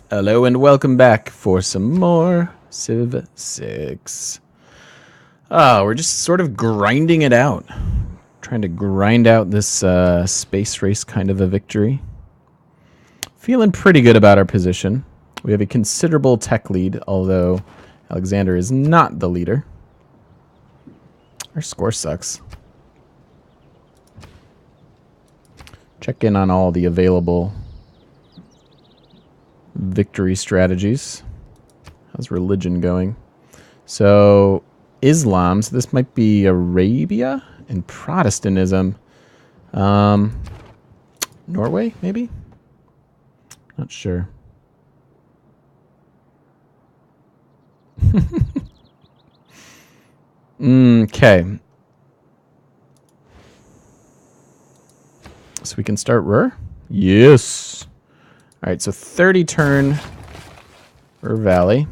Hello and welcome back for some more Civ 6. We're just sort of grinding it out. Trying to grind out this space race kind of a victory. Feeling pretty good about our position. We have a considerable tech lead, although Alexander is not the leader. Our score sucks. Check in on all the available victory strategies. How's religion going? So Islam, so this might be Arabia, and Protestantism. Norway, maybe? Not sure. Okay. So we can start Ruhr? Yes. Alright, so 30 turn Ruhr Valley.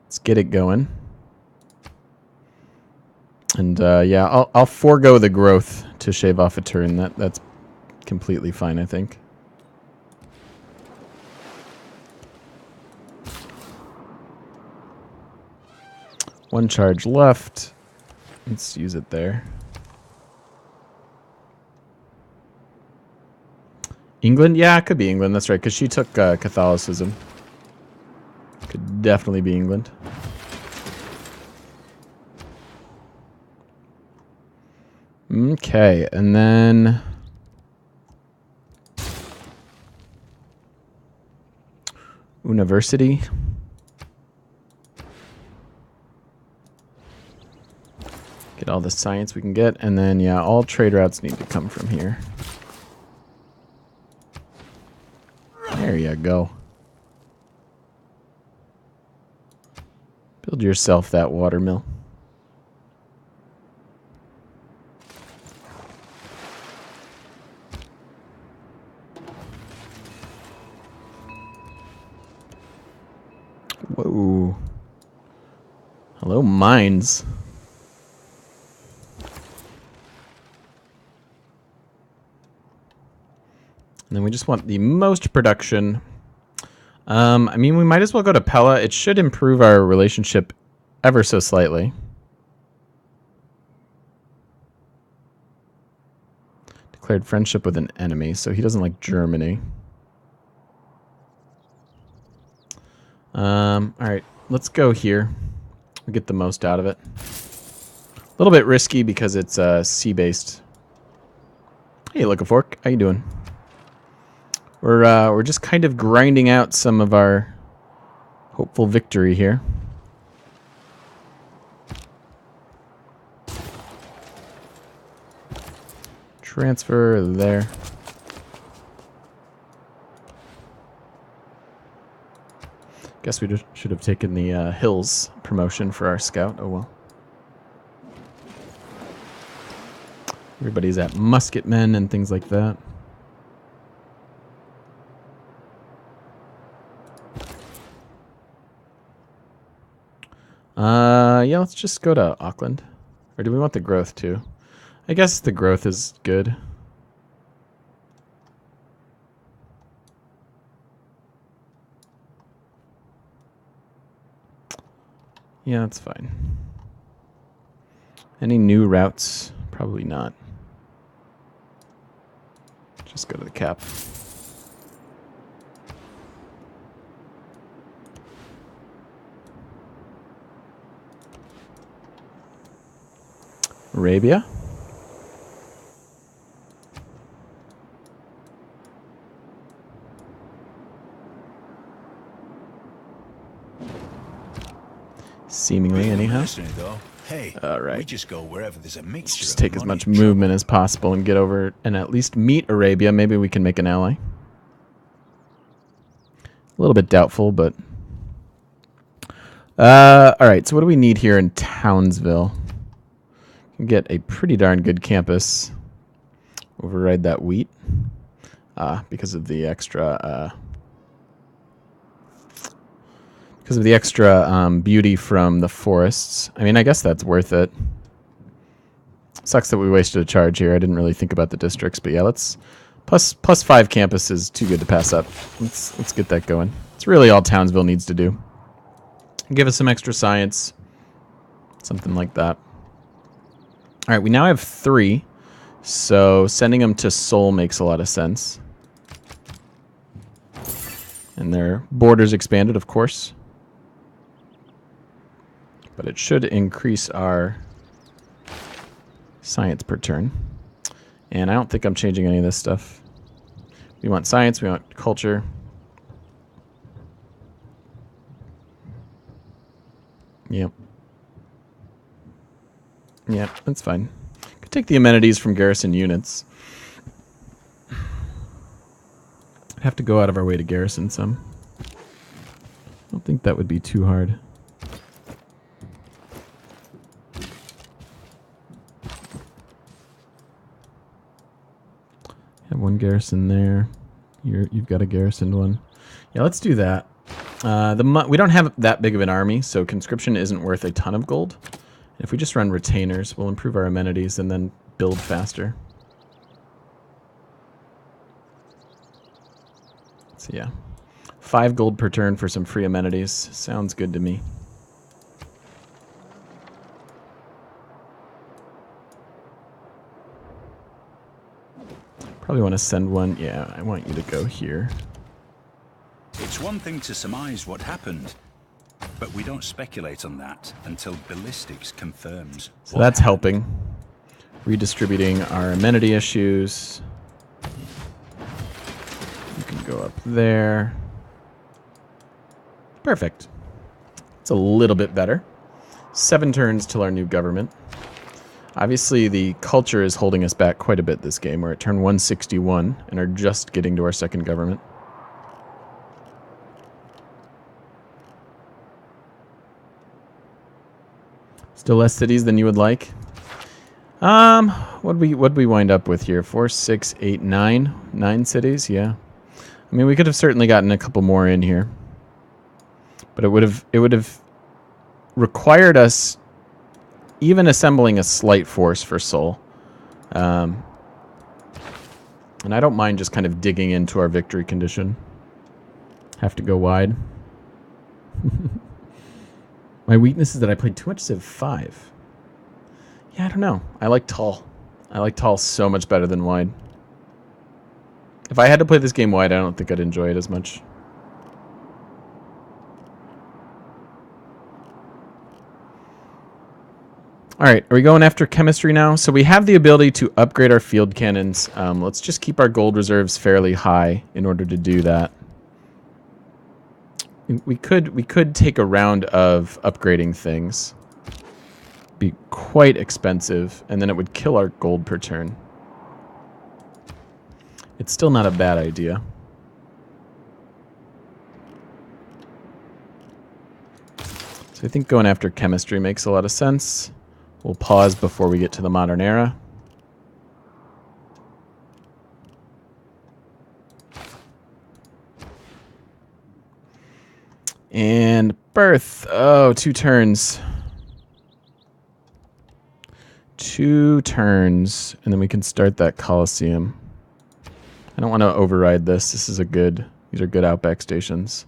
Let's get it going. And yeah, I'll forego the growth to shave off a turn. That's completely fine, I think. One charge left. Let's use it there. England? Yeah, it could be England. That's right, because she took Catholicism. Could definitely be England. Okay, and then University. Get all the science we can get, and then yeah, all trade routes need to come from here. There you go. Build yourself that watermill. Whoa. Hello, mines. And then we just want the most production. I mean, we might as well go to Pella. It should improve our relationship ever so slightly. Declared friendship with an enemy, so he doesn't like Germany. Alright, let's go here. We'll get the most out of it. A little bit risky because it's sea-based. Hey, Look-a-Fork, how you doing? We're just kind of grinding out some of our hopeful victory here. Transfer there. Guess we just should have taken the hills promotion for our scout. Oh well. Everybody's at musketmen and things like that. Yeah, let's just go to Auckland. Or do we want the growth too? I guess the growth is good. Yeah, that's fine. Any new routes? Probably not. Just go to the cap. Arabia. Seemingly, anyhow. Hey, all right. we just go wherever there's a mixture. Just take as much movement as possible and get over and at least meet Arabia. Maybe we can make an ally. A little bit doubtful, but all right. So what do we need here in Townsville? Can get a pretty darn good campus. Override that wheat because of the extra beauty from the forests. I mean, I guess that's worth it. Sucks that we wasted a charge here. I didn't really think about the districts, but yeah, let's Plus 5 campus is too good to pass up. Let's get that going. It's really all Townsville needs to do. Give us some extra science. Something like that. All right, we now have 3. So sending them to Seoul makes a lot of sense. And their borders expanded, of course. But it should increase our science per turn. And I don't think I'm changing any of this stuff. We want science, we want culture. Yep. Yep, that's fine. Could take the amenities from garrison units. I'd have to go out of our way to garrison some. I don't think that would be too hard. Have one garrison there. You've got a garrisoned one. Yeah, let's do that. We don't have that big of an army, so conscription isn't worth a ton of gold. If we just run retainers, we'll improve our amenities and then build faster. So yeah, 5 gold per turn for some free amenities. Sounds good to me. Probably want to send one. Yeah, I want you to go here. It's one thing to surmise what happened, but we don't speculate on that until ballistics confirms. So that's helping. Redistributing our amenity issues. You can go up there. Perfect. It's a little bit better. 7 turns till our new government. Obviously, the culture is holding us back quite a bit this game. We're at turn 161 and are just getting to our second government. Still less cities than you would like. What'd we wind up with here? 4, 6, 8, 9. 9 cities, yeah. I mean, we could have certainly gotten a couple more in here. But it would have required us even assembling a slight force for Seoul. And I don't mind just kind of digging into our victory condition. Have to go wide. My weakness is that I played too much Civ 5. Yeah, I don't know. I like tall. I like tall so much better than wide. If I had to play this game wide, I don't think I'd enjoy it as much. Alright, are we going after chemistry now? So we have the ability to upgrade our field cannons. Let's just keep our gold reserves fairly high in order to do that. We could take a round of upgrading things. Be quite expensive, and then it would kill our gold per turn. It's still not a bad idea. So I think going after chemistry makes a lot of sense. We'll pause before we get to the modern era. And birth. Oh, 2 turns. 2 turns, and then we can start that Coliseum. I don't want to override this. These are good outback stations.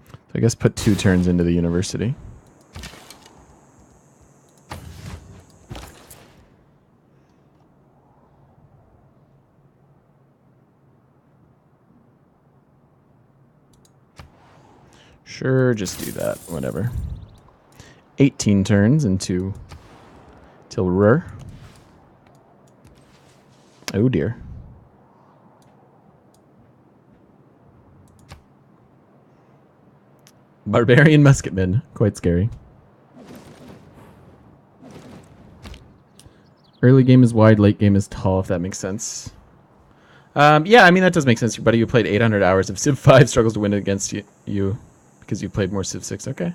So I guess put 2 turns into the university. Sure, just do that. Whatever. 18 turns into till Ruhr. Oh dear. Barbarian musketmen. Quite scary. Early game is wide, late game is tall, if that makes sense. Yeah, I mean, that does make sense. Your buddy who played 800 hours of Civ 5 struggles to win against you because you played more Civ 6. Okay.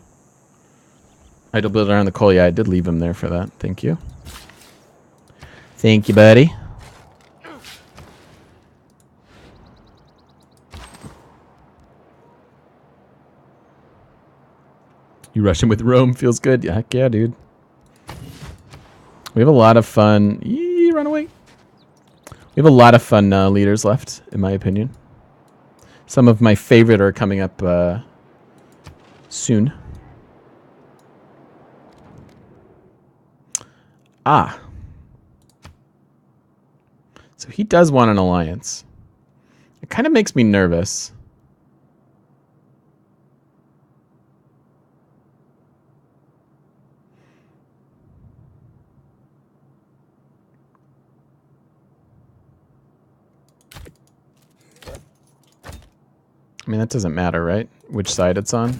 Idle builder on the coal. Yeah, I did leave him there for that. Thank you. Thank you, buddy. You rush him with Rome. Feels good. Heck yeah, dude. We have a lot of fun. Yee, run away. We have a lot of fun leaders left, in my opinion. Some of my favorite are coming up soon. Ah. So he does want an alliance. It kind of makes me nervous. I mean, that doesn't matter, right? Which side it's on.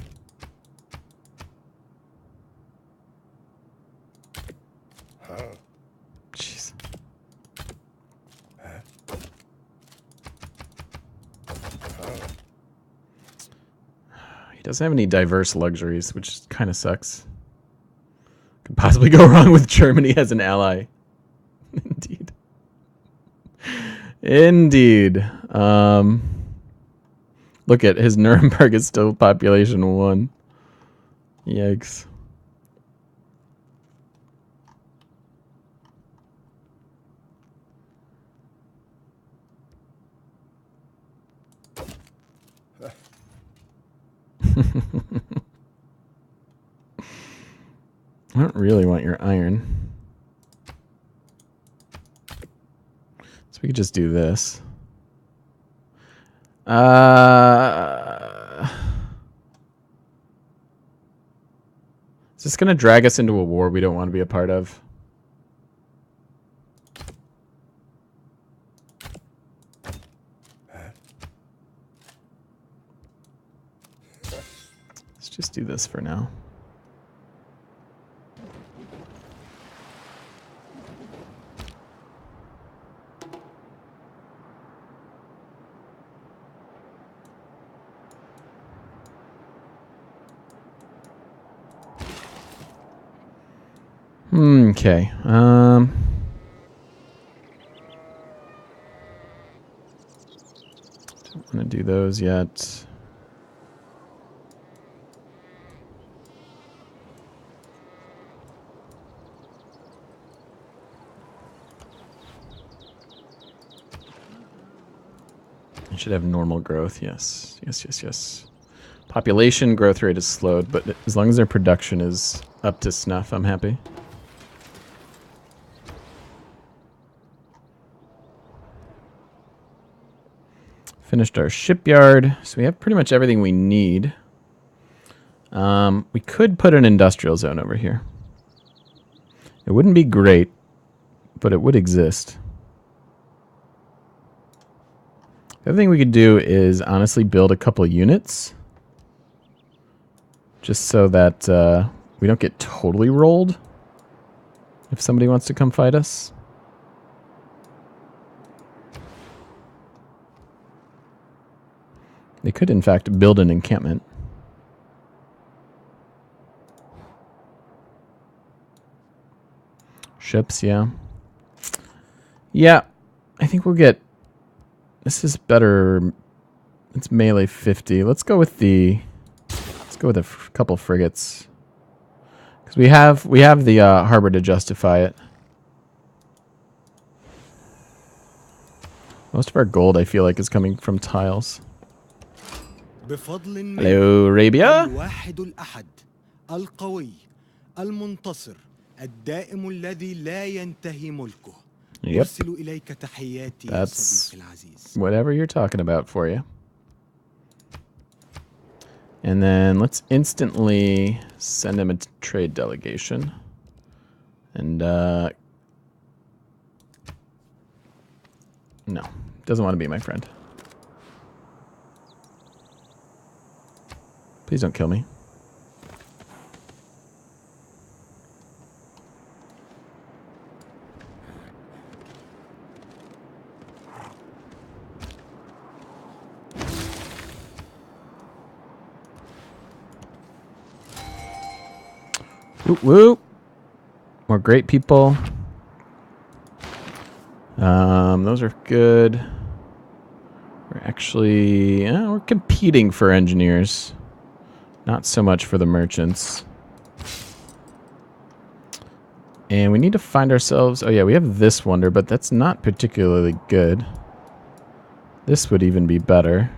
Jeez. He doesn't have any diverse luxuries, which kind of sucks. Could possibly go wrong with Germany as an ally. Indeed. Indeed. Look at his Nuremberg is still population 1. Yikes. I don't really want your iron. So we could just do this. Is this going to drag us into a war we don't want to be a part of? Let's just do this for now. Okay. Don't want to do those yet. I should have normal growth. Yes. Yes, yes, yes. Population growth rate is slowed, but as long as their production is up to snuff, I'm happy. Finished our shipyard, so we have pretty much everything we need. We could put an industrial zone over here. It wouldn't be great, but it would exist. The other thing we could do is honestly build a couple units. Just so that we don't get totally rolled if somebody wants to come fight us. They could, in fact, build an encampment. Ships, yeah. Yeah, I think we'll get... This is better. It's melee 50. Let's go with the... Let's go with a couple frigates. Because we have the harbor to justify it. Most of our gold, I feel like, is coming from tiles. Hello, Arabia. الواحد الأحد القوي المنتصر الدائم الذي لا ينتهي ملكه. Yep. أرسل إليك تحياتي That's صديقي العزيز. whatever you're talking about for you. And then let's instantly send him a trade delegation. And no, doesn't want to be my friend. Please don't kill me. Whoop, whoop. More great people. Those are good. We're actually... we're competing for engineers. Not so much for the merchants. And we need to find ourselves... Oh yeah, we have this wonder, but that's not particularly good. This would even be better.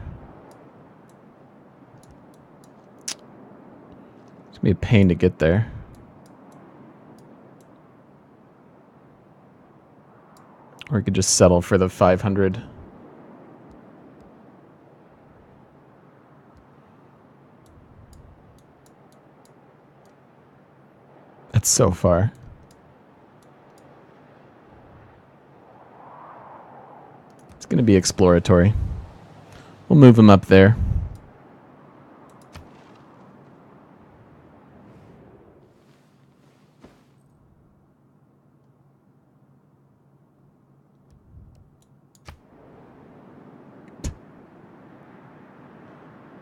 It's going to be a pain to get there. Or we could just settle for the 500. That's so far. It's going to be exploratory. We'll move them up there.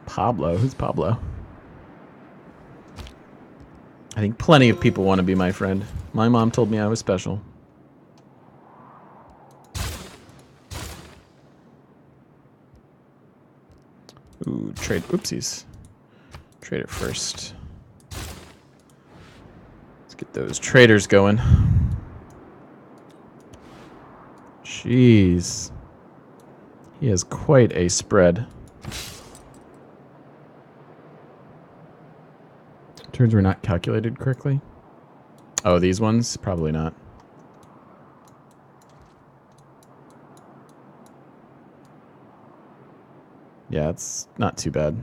Pablo? Who's Pablo? I think plenty of people want to be my friend. My mom told me I was special. Ooh, trade. Oopsies. Trade it first. Let's get those traders going. Jeez. He has quite a spread. Turns were not calculated correctly. Oh, these ones? Probably not. Yeah, it's not too bad.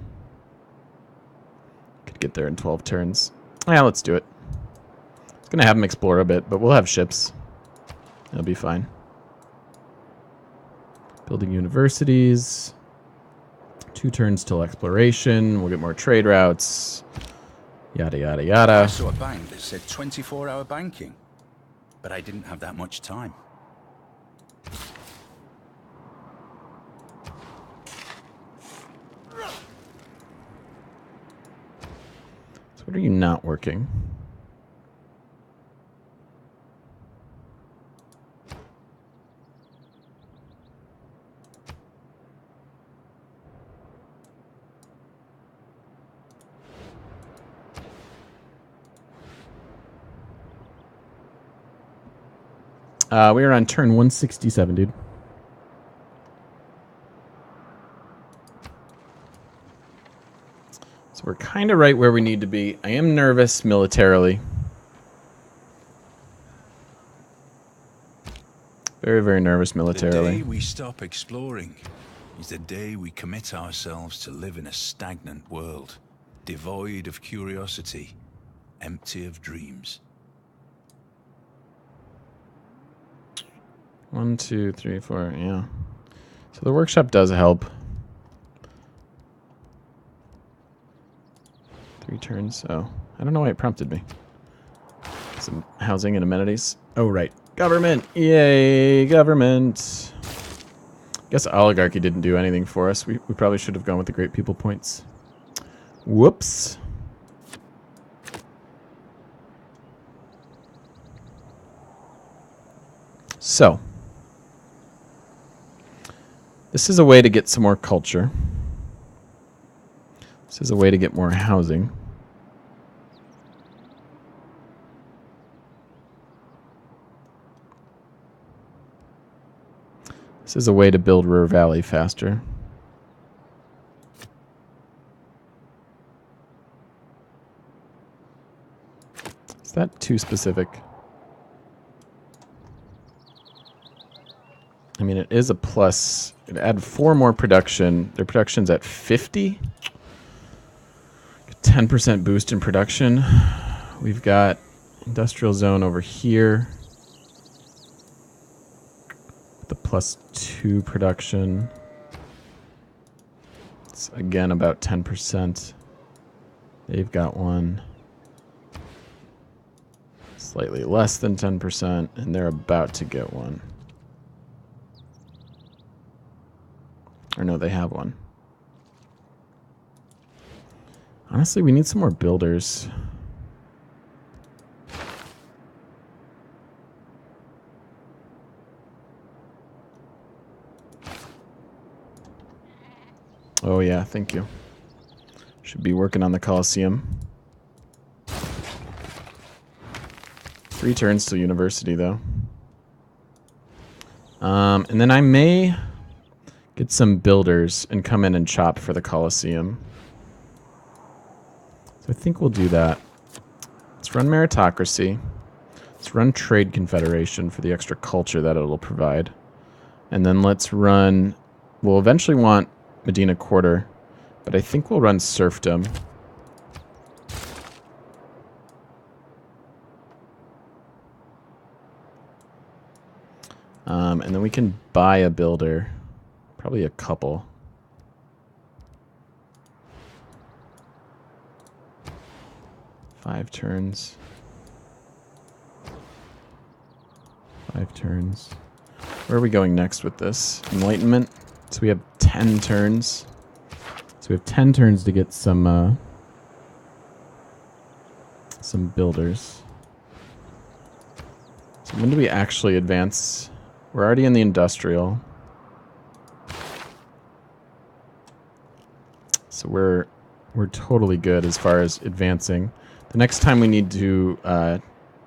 Could get there in 12 turns. Yeah, let's do it. I was going to have him explore a bit, but we'll have ships. It'll be fine. Building universities. 2 turns till exploration. We'll get more trade routes. Yada, yada, I yada. saw a bank that said 24-hour banking, but I didn't have that much time. So what are you not working? We are on turn 167, dude. So we're kind of right where we need to be. I am nervous militarily. Very, very nervous militarily. The day we stop exploring is the day we commit ourselves to live in a stagnant world, devoid of curiosity, empty of dreams. 1, 2, 3, 4, yeah. So the workshop does help. 3 turns. Oh, I don't know why it prompted me. Some housing and amenities. Oh, right. Government. Yay, government. Guess oligarchy didn't do anything for us. We probably should have gone with the great people points. Whoops. So. This is a way to get some more culture. This is a way to get more housing. This is a way to build Ruhr Valley faster. Is that too specific? I mean, it is a plus. It add 4 more production. Their production's at 50. 10% boost in production. We've got industrial zone over here. The +2 production. It's again about 10%. They've got one. Slightly less than 10%, and they're about to get one. Or no, they have one. Honestly, we need some more builders. Oh yeah, thank you. Should be working on the Colosseum. 3 turns till university, though. And then I may get some builders and come in and chop for the Colosseum. So I think we'll do that. Let's run meritocracy. Let's run trade confederation for the extra culture that it'll provide. And then let's run... We'll eventually want Medina Quarter, but I think we'll run serfdom. And then we can buy a builder. Probably a couple. Five turns. 5 turns. Where are we going next with this? Enlightenment. So we have 10 turns. So we have 10 turns to get some builders. So when do we actually advance? We're already in the industrial. So we're totally good as far as advancing. The next time we need to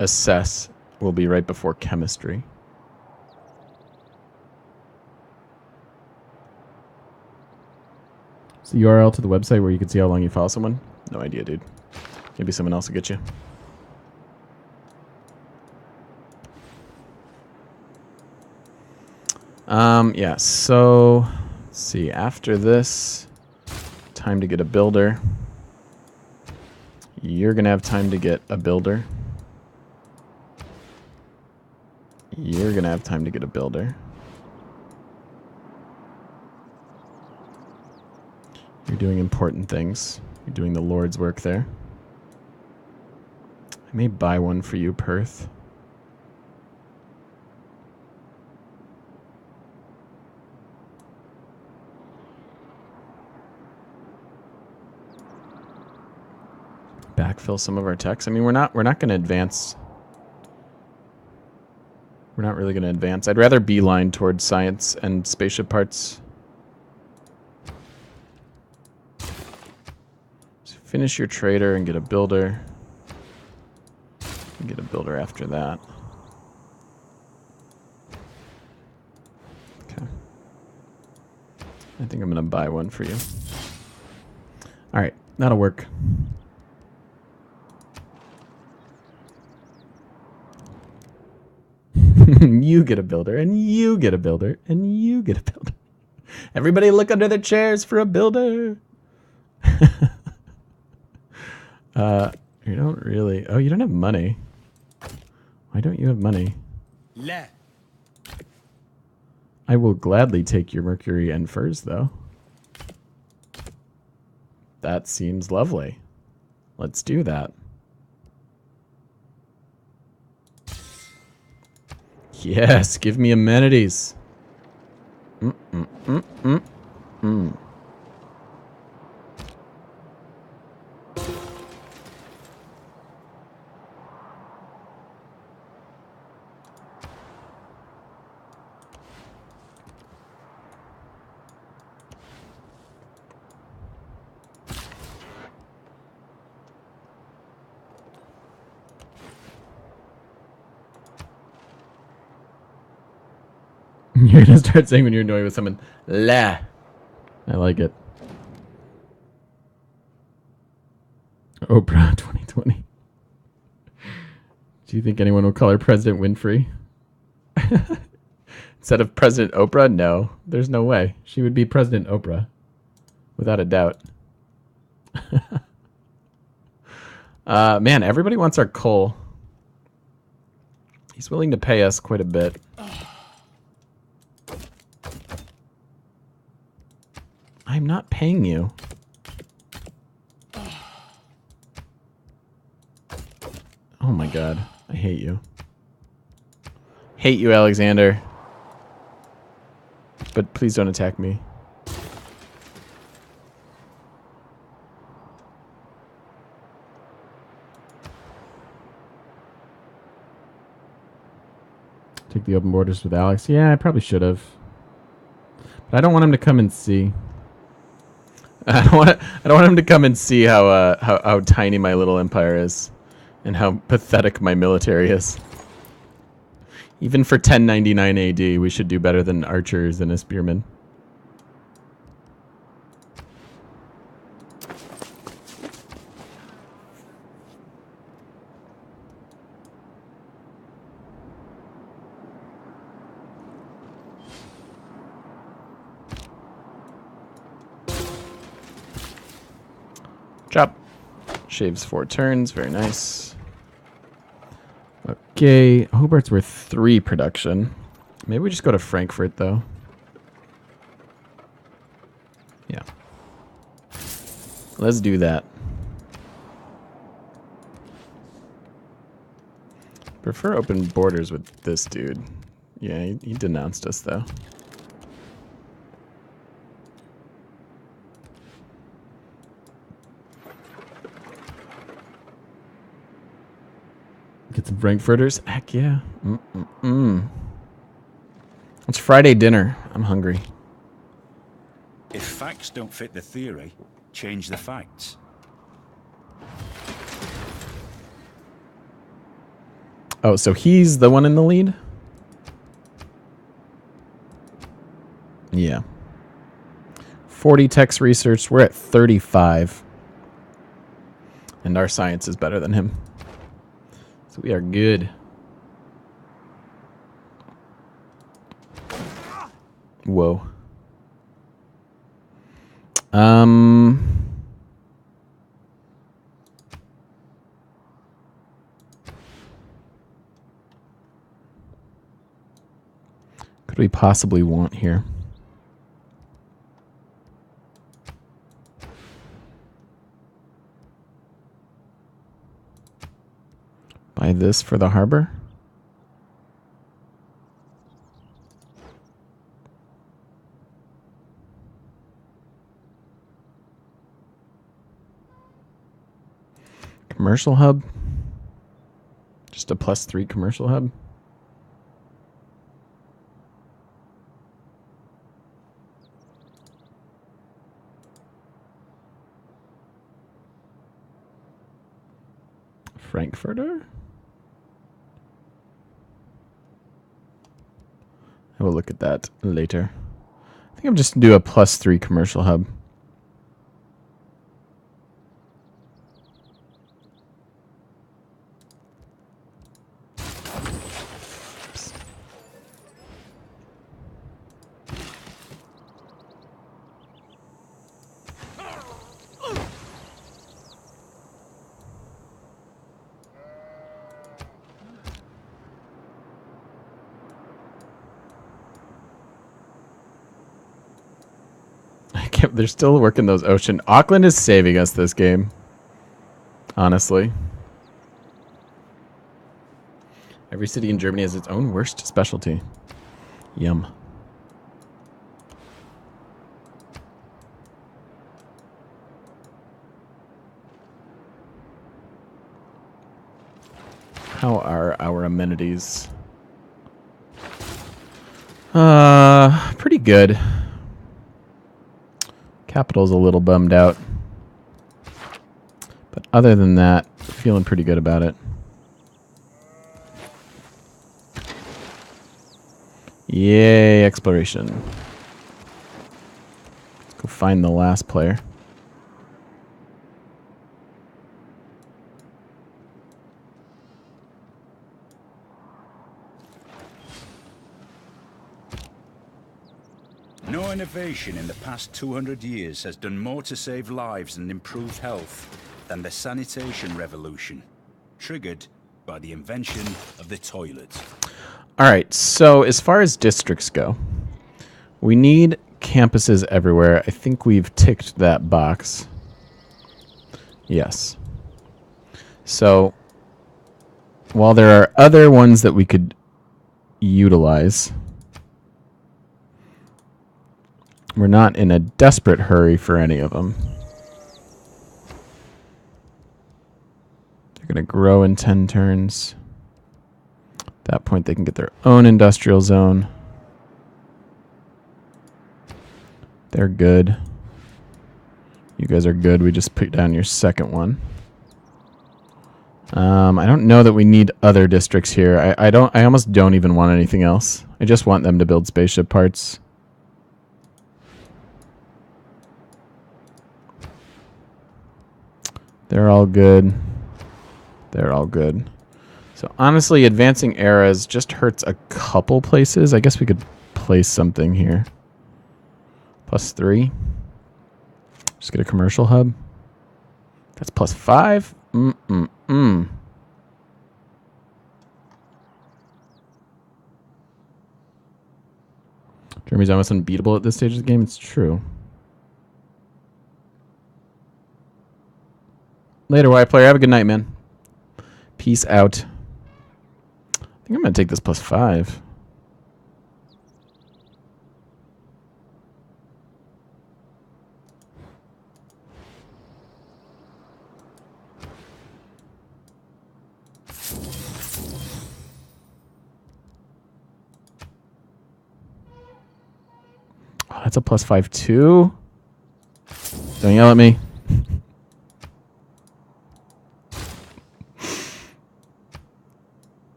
assess will be right before chemistry. It's the URL to the website where you can see how long you follow someone? No idea, dude. Maybe someone else will get you. Yeah, so let's see. After this, time to get a builder. You're gonna have time to get a builder. You're gonna have time to get a builder. You're doing important things. You're doing the Lord's work there. I may buy one for you, Perth. Backfill some of our techs. I mean, we're not going to advance. We're not really going to advance. I'd rather beeline towards science and spaceship parts. So finish your trader and get a builder. Get a builder after that. Okay. I think I'm going to buy one for you. All right, that'll work. You get a builder, and you get a builder, and you get a builder. Everybody look under their chairs for a builder. You don't really... Oh, you don't have money. Why don't you have money? لا. I will gladly take your mercury and furs, though. That seems lovely. Let's do that. Yes, give me amenities. You're gonna start saying when you're annoyed with someone, la. I like it. Oprah 2020. Do you think anyone will call her President Winfrey? Instead of President Oprah? No, there's no way. She would be President Oprah. Without a doubt. Man, everybody wants our coal. He's willing to pay us quite a bit. I'm not paying you. Oh my god. I hate you. Hate you, Alexander. But please don't attack me. Take the open borders with Alex. Yeah, I probably should have. But I don't want him to come and see. I don't want him to come and see how tiny my little empire is, And how pathetic my military is. Even for 1099 AD, we should do better than archers and a spearman. Chop. Shaves 4 turns. Very nice. Okay. Hobart's worth 3 production. Maybe we just go to Frankfurt, though. Yeah. Let's do that. Prefer open borders with this dude. Yeah, he denounced us, though. Get some Frankfurters? Heck yeah. It's Friday dinner. I'm hungry. If facts don't fit the theory, change the facts. Oh, so he's the one in the lead? Yeah. 40 text research. We're at 35. And our science is better than him. So we are good. Whoa. Could we possibly want here? Buy this for the harbor? Commercial hub? Just a +3 commercial hub? Frankfurter? I will look at that later. I think I'm just going to do a +3 commercial hub. They're still working those ocean. Auckland is saving us this game. Honestly. Every city in Germany has its own worst specialty. Yum. How are our amenities? Pretty good. Capital's a little bummed out. But other than that, feeling pretty good about it. Yay, exploration. Let's go find the last player. No innovation in the past 200 years has done more to save lives and improve health than the sanitation revolution, triggered by the invention of the toilet. All right, so as far as districts go, we need campuses everywhere. I think we've ticked that box. Yes. So while there are other ones that we could utilize, we're not in a desperate hurry for any of them. They're going to grow in 10 turns. At that point, they can get their own industrial zone. They're good. You guys are good. We just put down your second one. I don't know that we need other districts here. I almost don't even want anything else. I just want them to build spaceship parts. They're all good. They're all good. So honestly, advancing eras just hurts a couple places. I guess we could place something here. +3. Just get a commercial hub. That's +5. Germany's almost unbeatable at this stage of the game. It's true. Later, Y player. Have a good night, man. Peace out. I think I'm going to take this +5. Oh, that's a +5 too. Don't yell at me.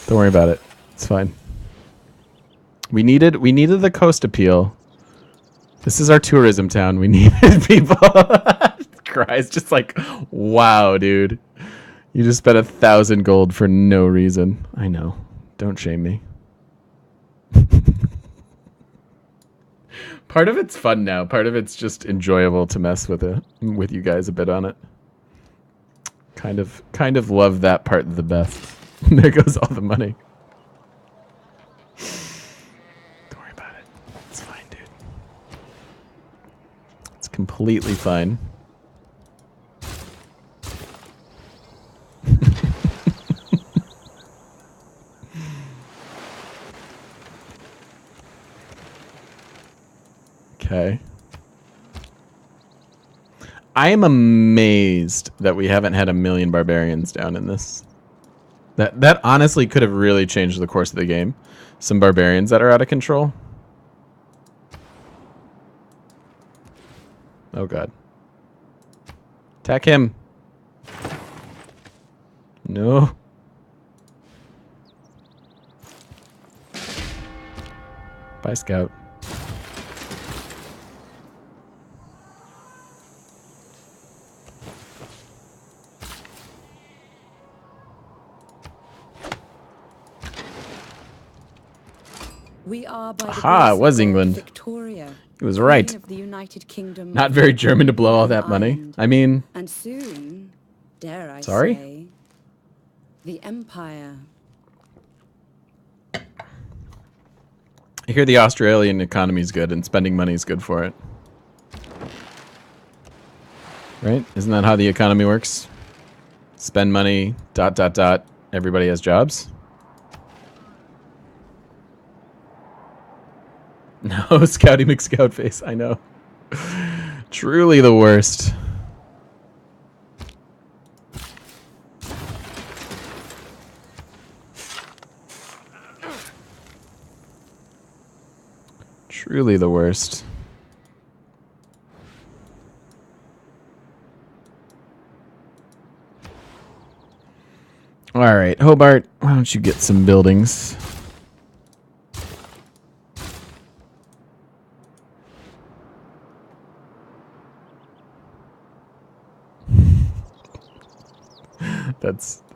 Don't worry about it. It's fine. We needed the coast appeal. This is our tourism town. We needed people. Cries just like, wow, dude. You just spent 1,000 gold for no reason. I know. Don't shame me. Part of it's fun now. Part of it's just enjoyable to mess with you guys a bit on it. Kind of love that part the best. There goes all the money. Don't worry about it. It's fine, dude. It's completely fine. Okay. I am amazed that we haven't had 1,000,000 barbarians down in this. That honestly could have really changed the course of the game. Some barbarians that are out of control. Oh god. Attack him. No. Bye, Scout. We are by the Aha, grace it was of God England. Victoria, It was right. Queen of the United Kingdom. Not very German to blow all that money. Ireland. I mean, And soon, dare I Sorry? say, the Empire. I hear the Australian economy is good and spending money is good for it. Right? Isn't that how the economy works? Spend money, ... Everybody has jobs. No, Scouty McScout face. I know. Truly the worst. Truly the worst. All right, Hobart, why don't you get some buildings?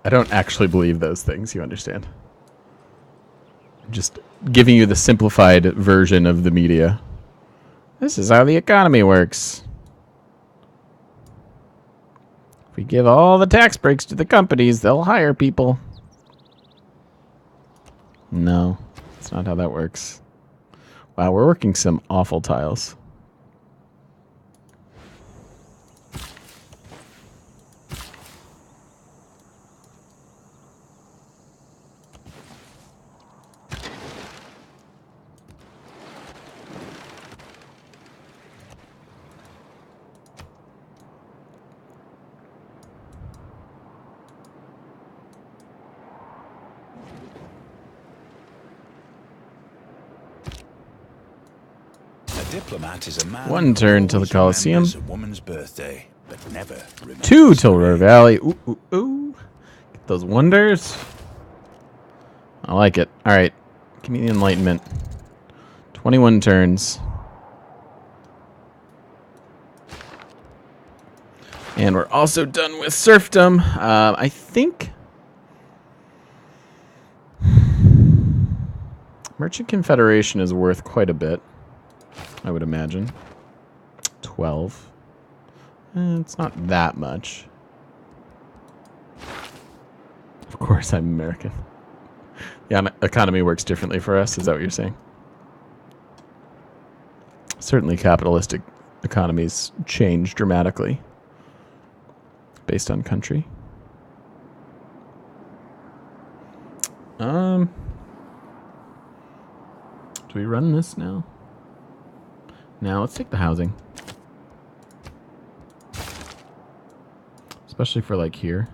I don't actually believe those things, you understand. I'm just giving you the simplified version of the media. This is how the economy works. If we give all the tax breaks to the companies, they'll hire people. No, that's not how that works. Wow, we're working some awful tiles. A diplomat is a man One turn to the who always Colosseum. remembers a woman's birthday. but never remembers 2 the till River rain. Valley. Ooh, ooh, ooh. Get those wonders. I like it. All right. Give me the Enlightenment. 21 turns. And we're also done with serfdom. I think Merchant Confederation is worth quite a bit, I would imagine. 12. It's not that much. Of course, I'm American. Yeah, economy works differently for us. Is that what you're saying? Certainly, capitalistic economies change dramatically based on country. Do we run this now? Now let's take the housing. Especially for like here.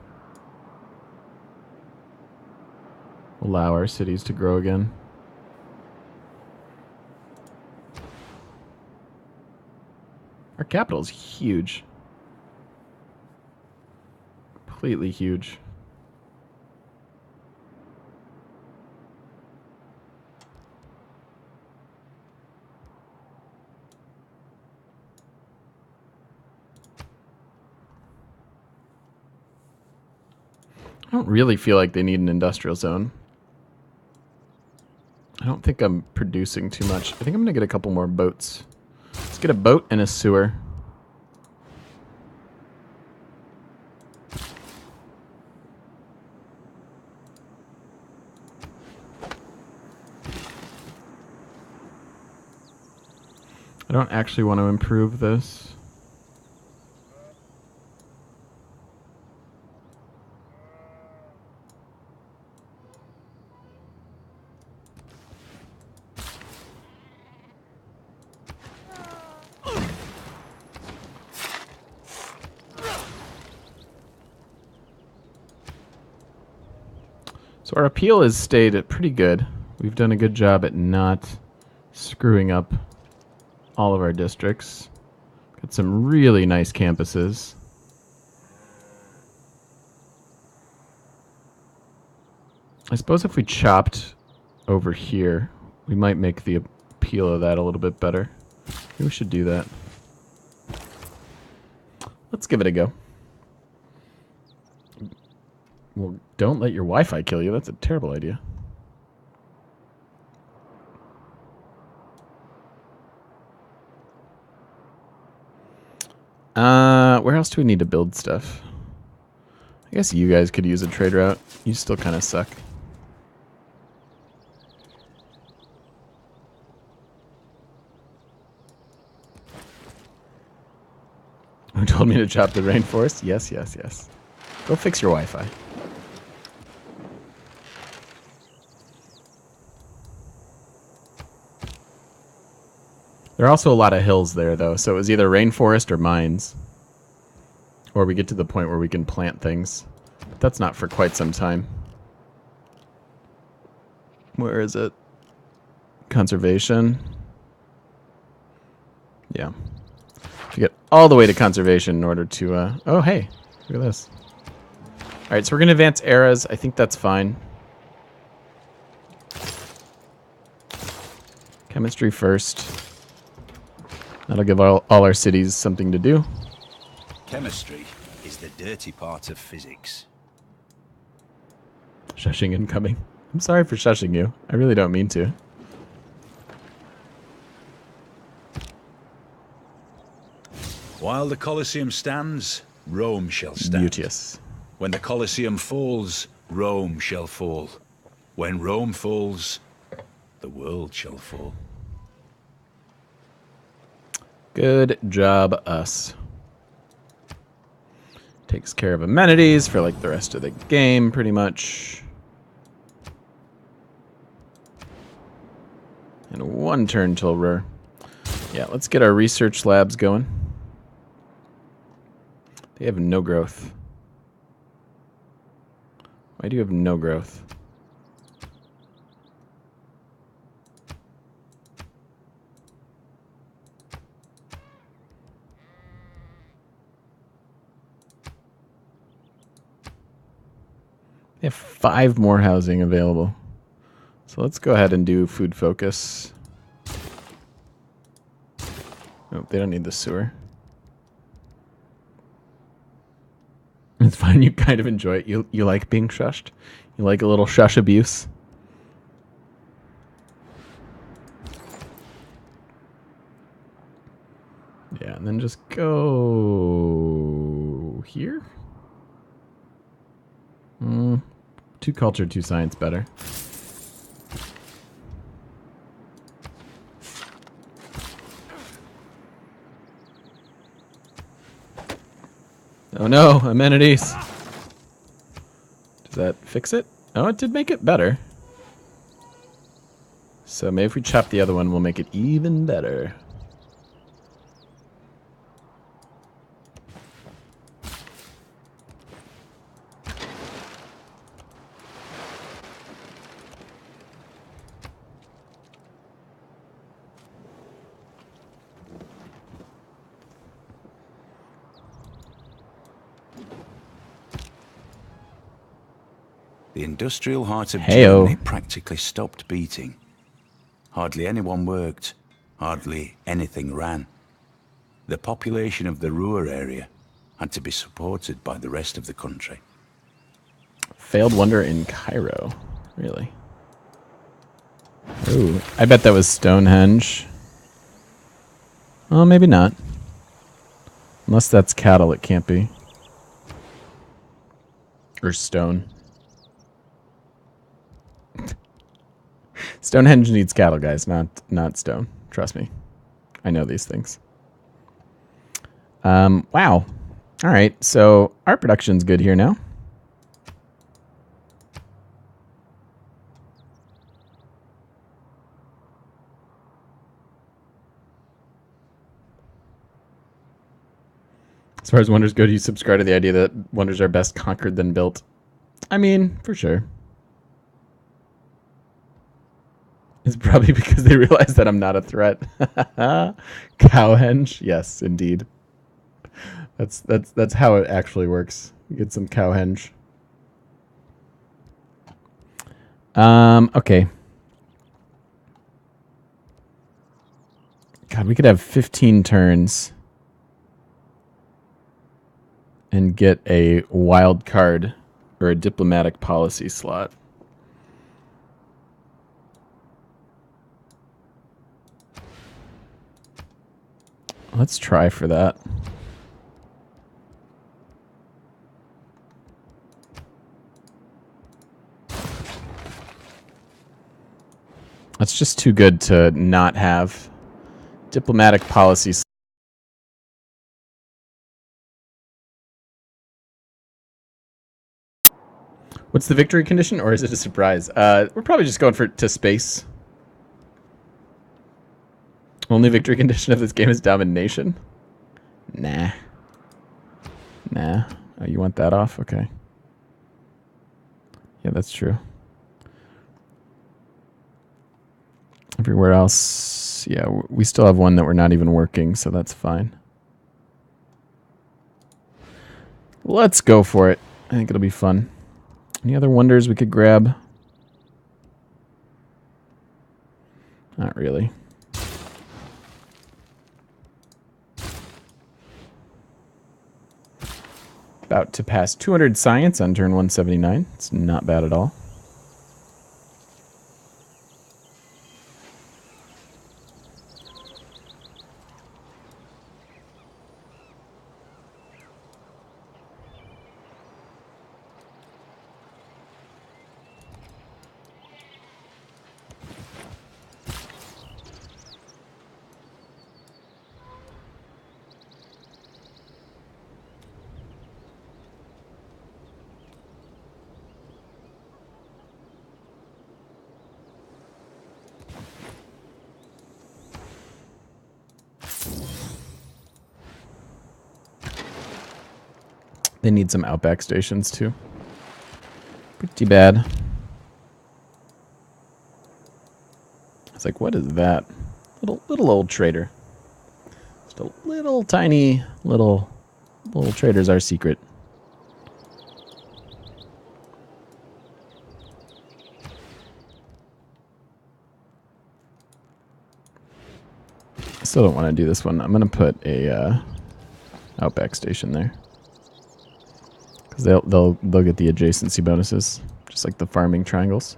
Allow our cities to grow again. Our capital is huge. Completely huge. I don't really feel like they need an industrial zone. I don't think I'm producing too much. I think I'm going to get a couple more boats. Let's get a boat and a sewer. I don't actually want to improve this. So our appeal has stayed at pretty good. We've done a good job at not screwing up all of our districts. Got some really nice campuses. I suppose if we chopped over here, we might make the appeal of that a little bit better. Maybe we should do that. Let's give it a go. Well, don't let your Wi-Fi kill you. That's a terrible idea. Where else do we need to build stuff? I guess you guys could use a trade route. You still kind of suck. Who told me to chop the rainforest? Yes, yes, yes. Go fix your Wi-Fi. There are also a lot of hills there, though, so it was either rainforest or mines. Or we get to the point where we can plant things. But that's not for quite some time. Where is it? Conservation. Yeah. To get all the way to conservation in order to... Oh, hey. Look at this. Alright, so we're going to advance eras. I think that's fine. Chemistry first. That'll give all our cities something to do. Chemistry is the dirty part of physics. Shushing incoming. I'm sorry for shushing you. I really don't mean to. While the Colosseum stands, Rome shall stand. Beauteous. When the Colosseum falls, Rome shall fall. When Rome falls, the world shall fall. Good job, us. Takes care of amenities for like the rest of the game, pretty much. And 1 turn till Ruhr. Yeah, let's get our research labs going. They have no growth. Why do you have no growth? They have 5 more housing available. So let's go ahead and do food focus. Oh, they don't need the sewer. It's fine. You kind of enjoy it. You like being shushed. You like a little shush abuse. Yeah, and then just go here. 2 culture, 2 science better. Oh no, amenities. Does that fix it? Oh, it did make it better. So maybe if we chop the other one, we'll make it even better. The industrial heart of Heyo. Germany practically stopped beating. Hardly anyone worked. Hardly anything ran. The population of the Ruhr area had to be supported by the rest of the country. Failed wonder in Cairo. Really? Ooh, I bet that was Stonehenge. Well, maybe not. Unless that's cattle, it can't be. Or stone. Stonehenge needs cattle, guys, not stone. Trust me. I know these things. Wow. All right, so art production's good here now. As far as wonders go, do you subscribe to the idea that wonders are best conquered than built? I mean, for sure. It's probably because they realize that I'm not a threat. Cowhenge? Yes, indeed. That's how it actually works. You get some cowhenge. Okay. God, we could have 15 turns and get a wild card or a diplomatic policy slot. Let's try for that. That's just too good to not have. Diplomatic policy. What's the victory condition, or is it a surprise? We're probably just going to space. Only victory condition of this game is domination? Nah. Nah. Oh, you want that off? Okay. Yeah, that's true. Everywhere else, yeah, we still have one that we're not even working, so that's fine. Let's go for it. I think it'll be fun. Any other wonders we could grab? Not really. About to pass 200 science on turn 179. It's not bad at all. They need some outback stations too. Pretty bad. It's like, what is that? Little old trader. Just a little tiny little trader's our secret. Still don't want to do this one. I'm gonna put a outback station there because they'll get the adjacency bonuses, just like the farming triangles.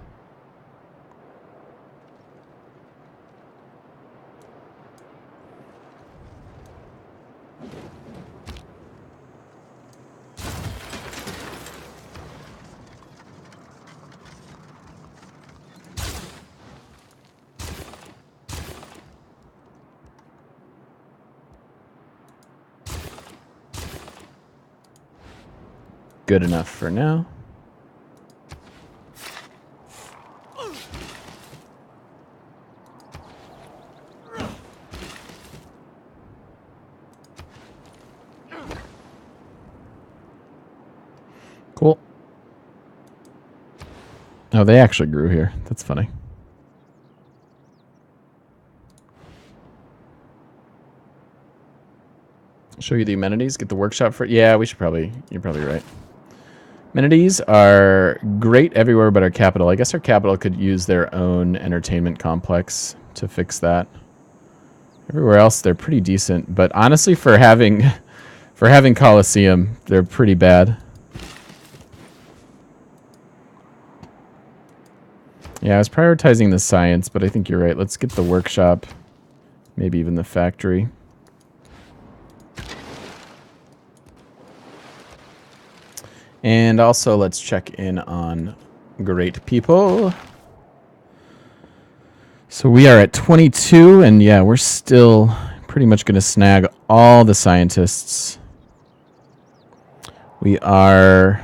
Good enough for now. Cool. Oh, they actually grew here. That's funny. Show you the amenities. Get the workshop for... Yeah, we should probably... You're probably right. Amenities are great everywhere but our capital. I guess our capital could use their own entertainment complex to fix that. Everywhere else, they're pretty decent. But honestly, for having Colosseum, they're pretty bad. Yeah, I was prioritizing the science, but I think you're right. Let's get the workshop. Maybe even the factory. And also, let's check in on great people. So we are at 22, and yeah, we're still pretty much going to snag all the scientists. We are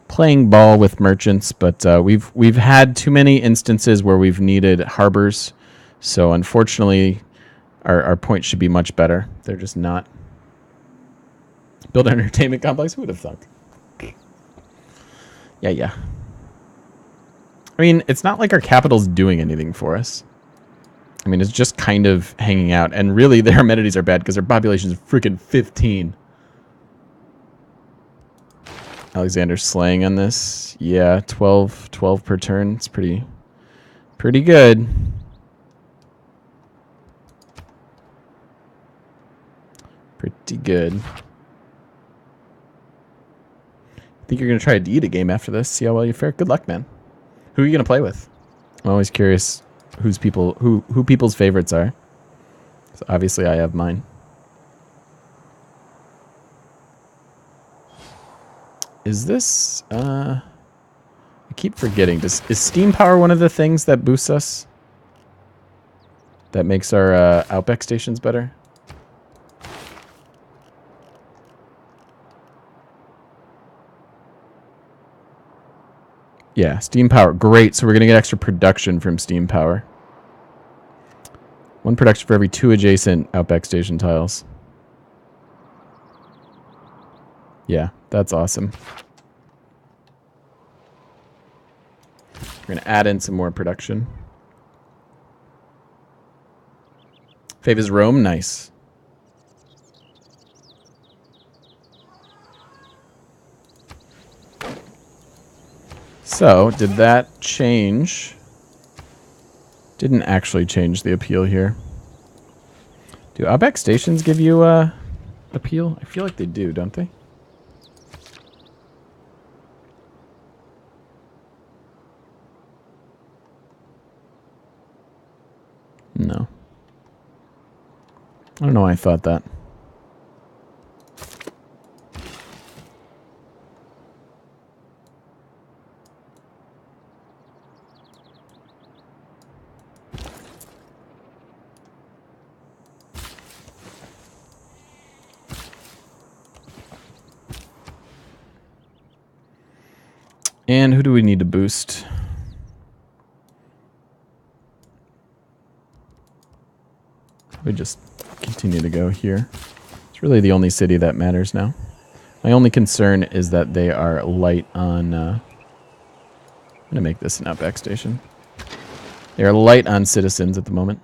playing ball with merchants, but we've had too many instances where we've needed harbors. So unfortunately, our points should be much better. They're just not. Build an entertainment complex? Who would have thought? Yeah. I mean, it's not like our capital's doing anything for us. I mean, it's just kind of hanging out. And really, their amenities are bad because their population is freaking 15. Alexander's slaying on this. Yeah, 12 per turn. It's pretty good. Pretty good. I think you're going to try a deity game after this. See how well you fare. Good luck, man. Who are you going to play with? I'm always curious who people's favorites are. So obviously, I have mine. Is this... I keep forgetting. Is steam power one of the things that boosts us? That makes our outback stations better? Yeah, steam power. Great. So we're going to get extra production from steam power. 1 production for every 2 adjacent outback station tiles. Yeah, that's awesome. We're going to add in some more production. Favors Rome. Nice. So, did that change? Didn't actually change the appeal here. Do outback stations give you appeal? I feel like they do, don't they? No. I don't know why I thought that. And who do we need to boost? We just continue to go here. It's really the only city that matters now. My only concern is that they are light on... I'm going to make this an outback station. They are light on citizens at the moment.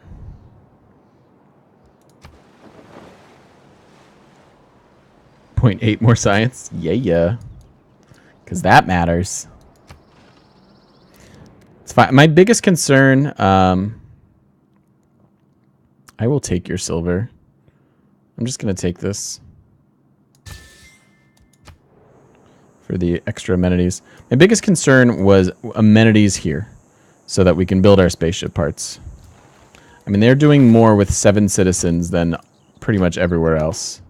.8 more science? Yeah. Because that matters. It's fine. My biggest concern... I will take your silver. I'm just going to take this for the extra amenities. My biggest concern was amenities here so that we can build our spaceship parts. I mean, they're doing more with 7 citizens than pretty much everywhere else.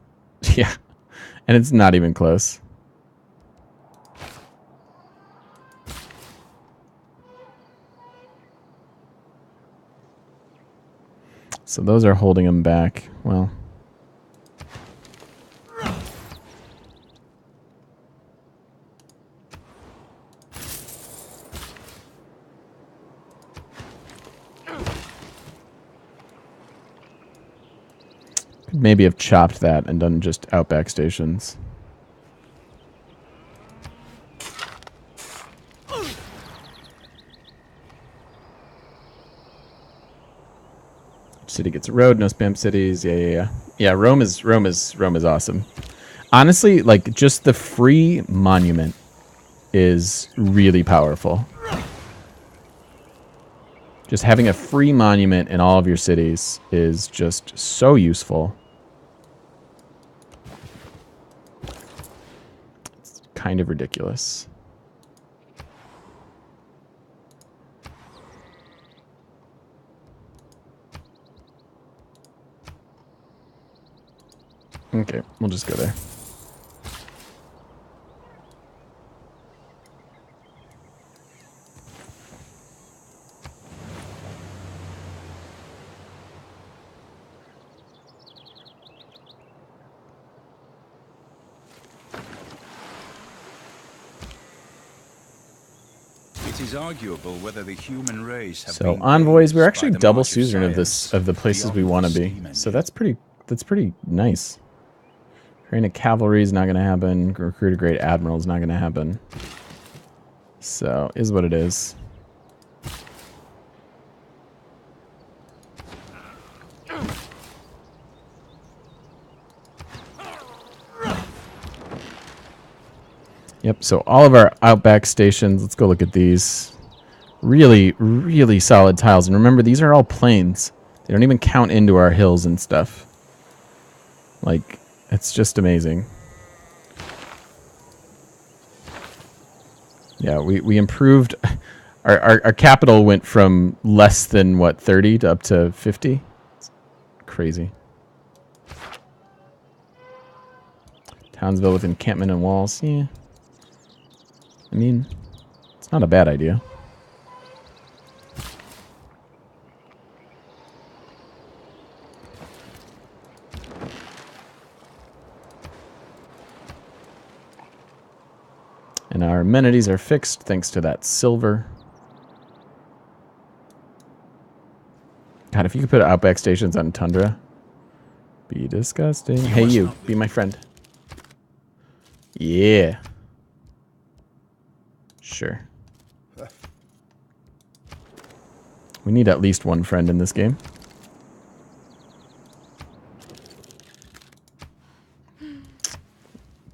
Yeah, and it's not even close. So those are holding them back. Well, could maybe have chopped that and done just outback stations. City gets a road, no spam cities. Yeah. Rome is awesome. Honestly, like just the free monument is really powerful. Just having a free monument in all of your cities is just so useful. It's kind of ridiculous. Okay, we'll just go there. It is arguable whether the human race have So been envoys, we're raised actually by the double march suzerain of science the places we beyond want to the be. steam So engine. that's pretty nice. Train a cavalry is not going to happen. Recruit a great admiral is not going to happen. So is what it is. Yep, so all of our outback stations, let's go look at these. Really, really solid tiles. And remember, these are all plains. They don't even count into our hills and stuff. Like, it's just amazing. Yeah, we improved. Our capital went from less than, what, 30 to up to 50? It's crazy. Townsville with encampment and walls. Yeah. I mean, it's not a bad idea. And our amenities are fixed thanks to that silver. God, if you could put outback stations on Tundra, be disgusting. Hey, you, be my friend. Yeah. Sure. We need at least one friend in this game.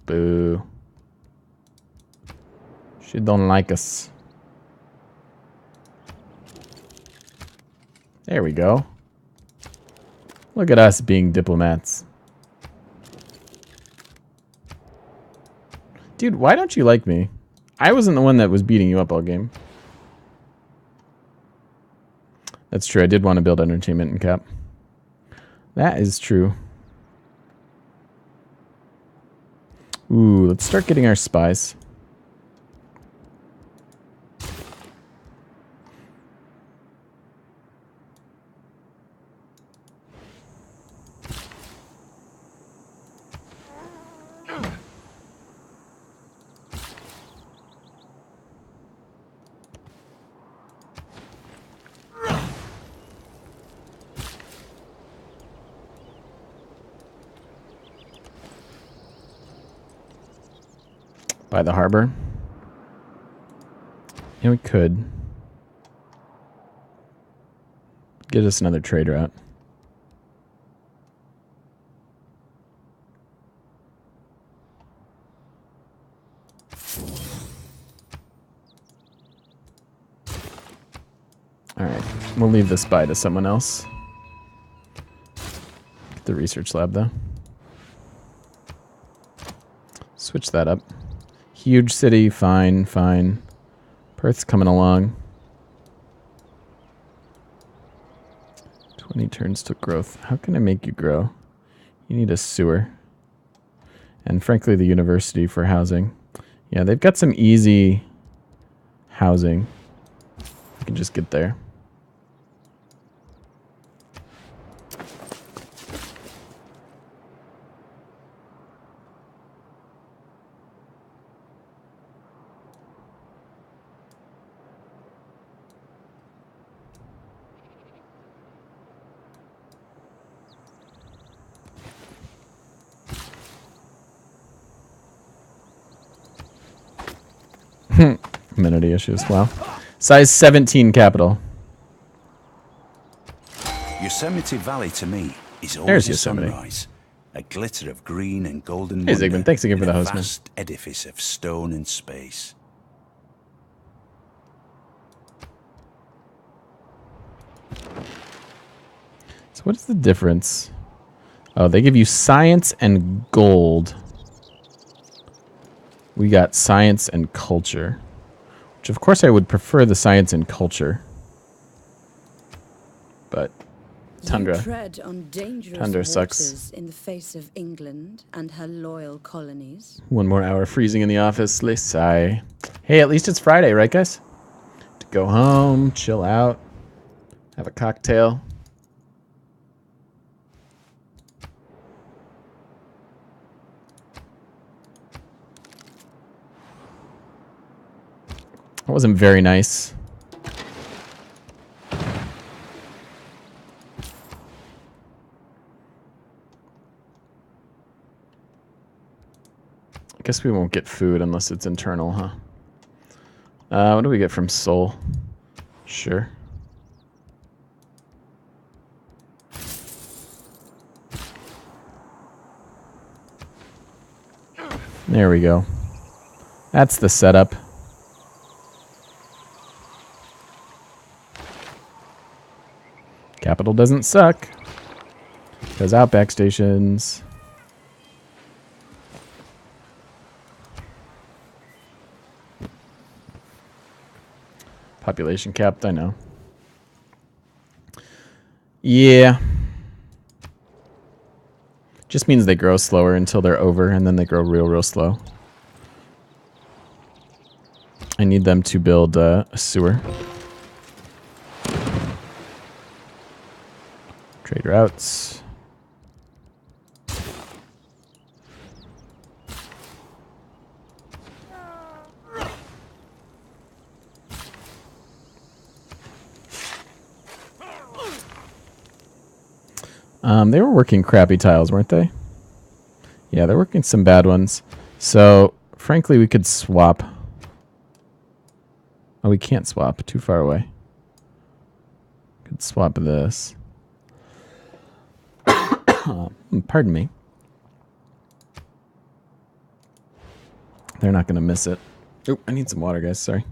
Boo. She don't like us. There we go. Look at us being diplomats. Dude, why don't you like me? I wasn't the one that was beating you up all game. That's true. I did want to build entertainment in cap. That is true. Ooh, let's start getting our spies. By the harbor. Yeah, we could. Get us another trade route. Alright, we'll leave the spy to someone else. Get the research lab, though. Switch that up. Huge city, fine, fine. Perth's coming along. 20 turns to growth. How can I make you grow? You need a sewer. And frankly, the university for housing. Yeah, they've got some easy housing. You can just get there. Amenity issues. Wow. Size 17 capital. Yosemite Valley to me is There's always a Yosemite. sunrise. A glitter of green and golden Hey, wonder Zygmunt, thanks again for in the a host, man. vast edifice of stone and space. So what is the difference? Oh, they give you science and gold. We got science and culture. Which, of course, I would prefer the science and culture. But Tundra. You tread on dangerous Tundra waters sucks. in the face of England and her loyal colonies. 1 more hour freezing in the office. Les sigh. Hey, at least it's Friday, right, guys? To go home, chill out, have a cocktail. That wasn't very nice. I guess we won't get food unless it's internal, huh? What do we get from Seoul? Sure. There we go. That's the setup. Capital doesn't suck. Because Outback stations. Population capped, I know. Yeah. Just means they grow slower until they're over, and then they grow real slow. I need them to build a sewer. Trade routes. They were working crappy tiles, weren't they? Yeah, they're working some bad ones. So, frankly, we could swap. Oh, we can't swap. Too far away. Could swap this. Pardon me. They're not going to miss it. Oh, I need some water, guys. Sorry.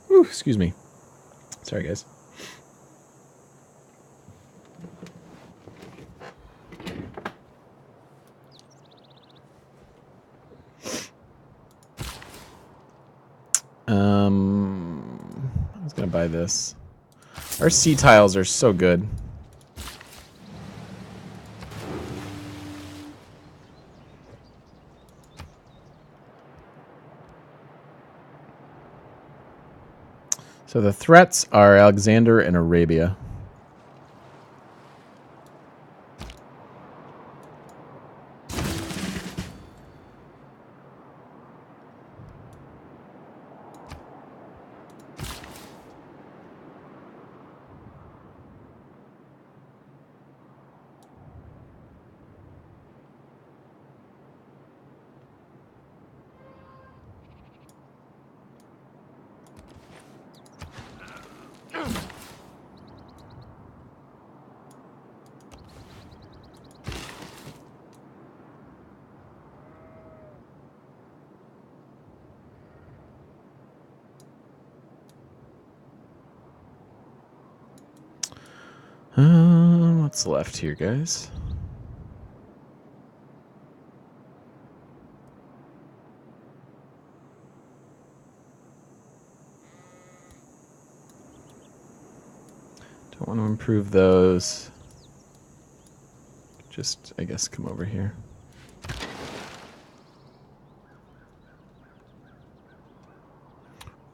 Ooh, excuse me. Sorry, guys. I was gonna buy this. Our sea tiles are so good. So the threats are Alexander and Arabia. What's left here, guys? Don't want to improve those. Just, I guess, come over here.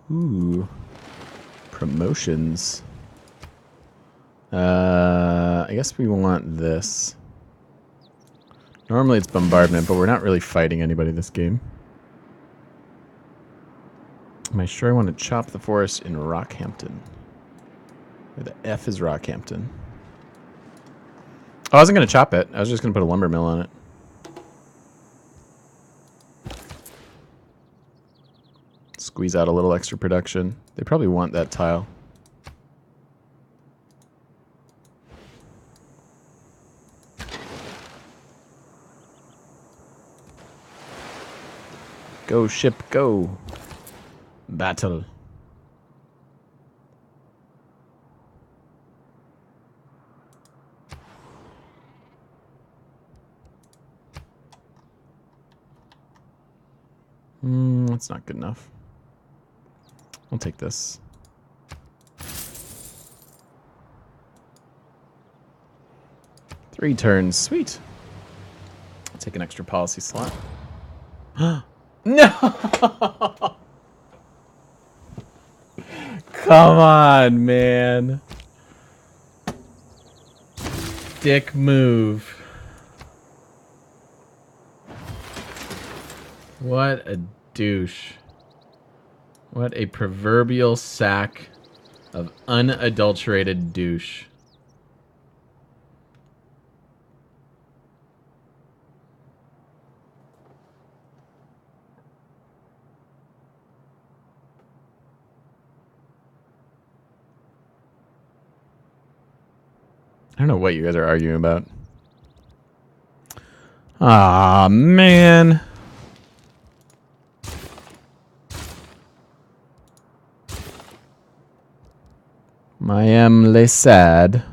Ooh. Promotions. I guess we want this. Normally it's bombardment, but we're not really fighting anybody this game. Am I sure I want to chop the forest in Rockhampton? Where the F is Rockhampton? Oh, I wasn't going to chop it. I was just going to put a lumber mill on it. Squeeze out a little extra production. They probably want that tile. Go, ship, go. Battle. That's not good enough. I'll take this. Three turns. Sweet. I'll take an extra policy slot. No! Come on, man. Dick move. What a douche. What a proverbial sack of unadulterated douche. I don't know what you guys are arguing about. Aw, man. I am le sad.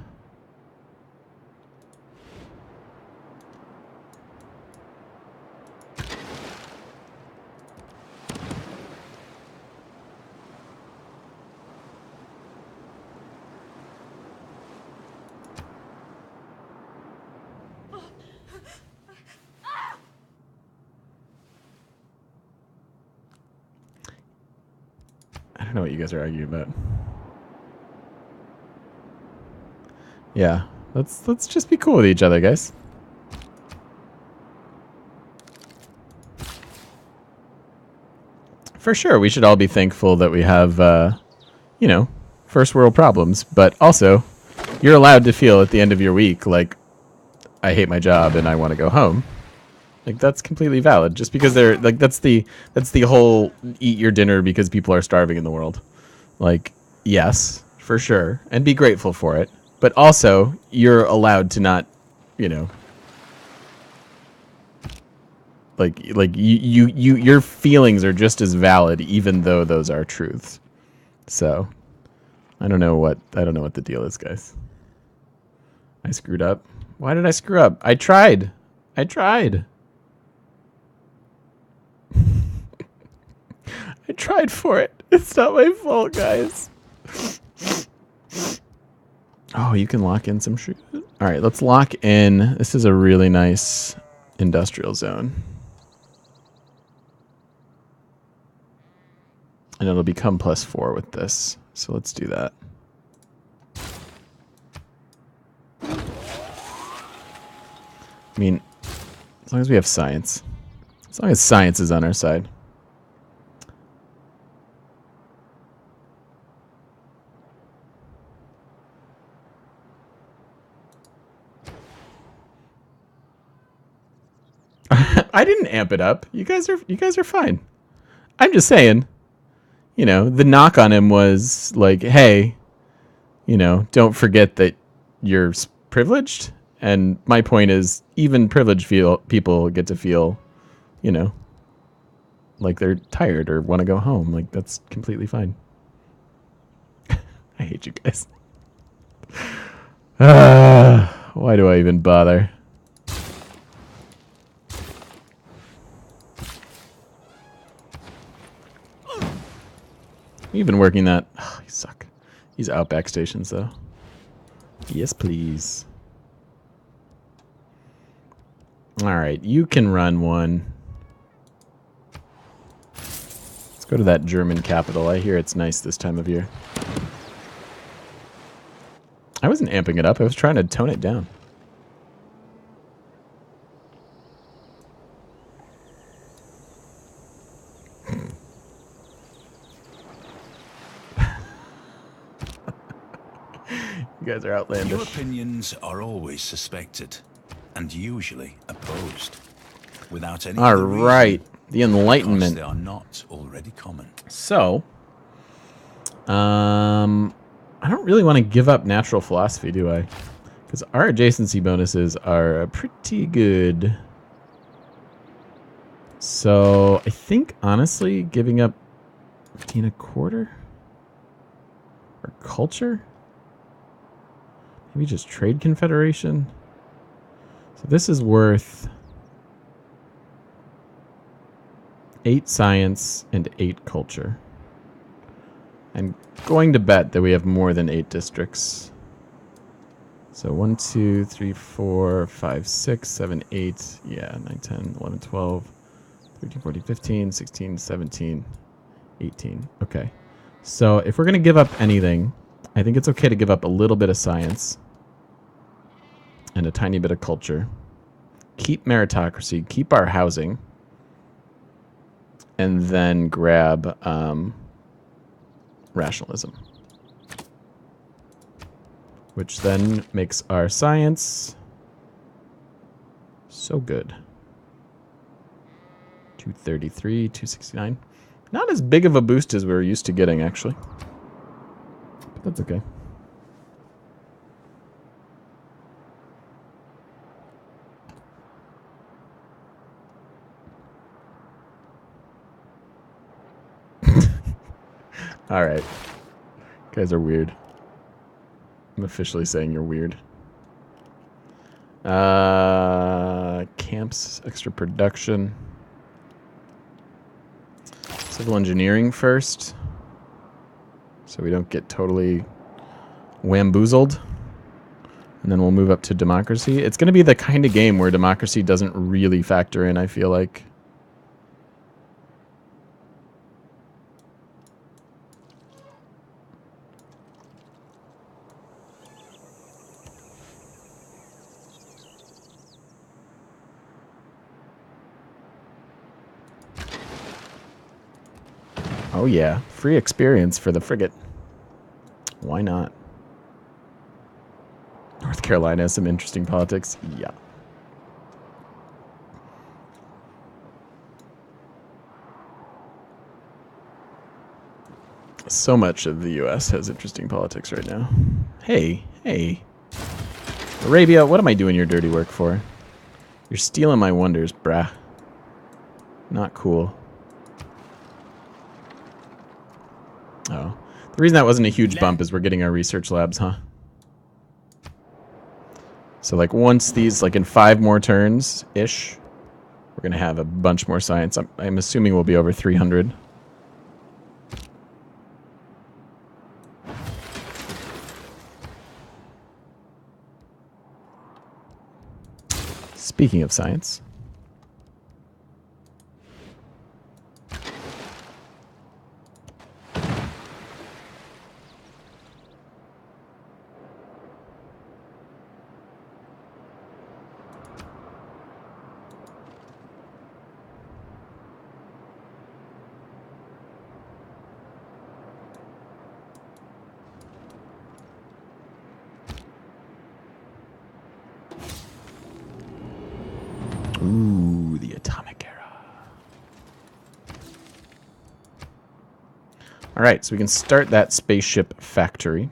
I don't know what you guys are arguing about. Yeah, let's just be cool with each other, guys. For sure, we should all be thankful that we have, you know, first world problems. But also, you're allowed to feel at the end of your week like, I hate my job and I want to go home. Like, that's completely valid. Just because they're like, that's the whole eat your dinner because people are starving in the world. Like, yes, for sure, and be grateful for it. But also, you're allowed to not, you know, like your feelings are just as valid, even though those are truths. So, I don't know what the deal is, guys. I screwed up. Why did I screw up? I tried. I tried for it. It's not my fault, guys. Oh, you can lock in some shoes. All right, let's lock in. This is a really nice industrial zone. And it'll become +4 with this. So let's do that. I mean, as long as we have science. As long as science is on our side. I didn't amp it up. You guys are fine. I'm just saying, you know, the knock on him was like, hey, you know, don't forget that you're privileged. And my point is, even privileged people get to feel, you know, like they're tired or want to go home. Like, that's completely fine. I hate you guys. Why do I even bother? You've been working that. Oh, you suck. These outback stations, though. Yes, please. Alright, you can run one. Let's go to that German capital. I hear it's nice this time of year. I wasn't amping it up. I was trying to tone it down. You guys are outlandish. Your opinions are always suspected, and usually opposed, without any All other right, reason, the Enlightenment. because they are not already common. So, I don't really want to give up natural philosophy, do I? Because our adjacency bonuses are pretty good. So, I think, honestly, giving up 15.25? Or culture? Maybe just trade confederation? So this is worth 8 science and 8 culture. I'm going to bet that we have more than 8 districts. So 1, 2, 3, 4, 5, 6, 7, 8. Yeah, 9, 10, 11, 12, 13, 14, 15, 16, 17, 18. Okay. So if we're going to give up anything, I think it's okay to give up a little bit of science and a tiny bit of culture. Keep meritocracy, keep our housing, and then grab rationalism, which then makes our science so good. 233, 269. Not as big of a boost as we were used to getting, actually. But that's okay. All right. You guys are weird. I'm officially saying you're weird. Camps, extra production. Civil engineering first. So we don't get totally wamboozled. And then we'll move up to democracy. It's going to be the kind of game where democracy doesn't really factor in, I feel like. Oh yeah, free experience for the frigate. Why not? North Carolina has some interesting politics. Yeah. So much of the U.S. has interesting politics right now. Hey, hey. Arabia, what am I doing your dirty work for? You're stealing my wonders, brah. Not cool. Oh. The reason that wasn't a huge bump is we're getting our research labs, huh? So, like, once these, like, in 5 more turns-ish, we're going to have a bunch more science. I'm assuming we'll be over 300. Speaking of science... Ooh, the atomic era. All right, so we can start that spaceship factory.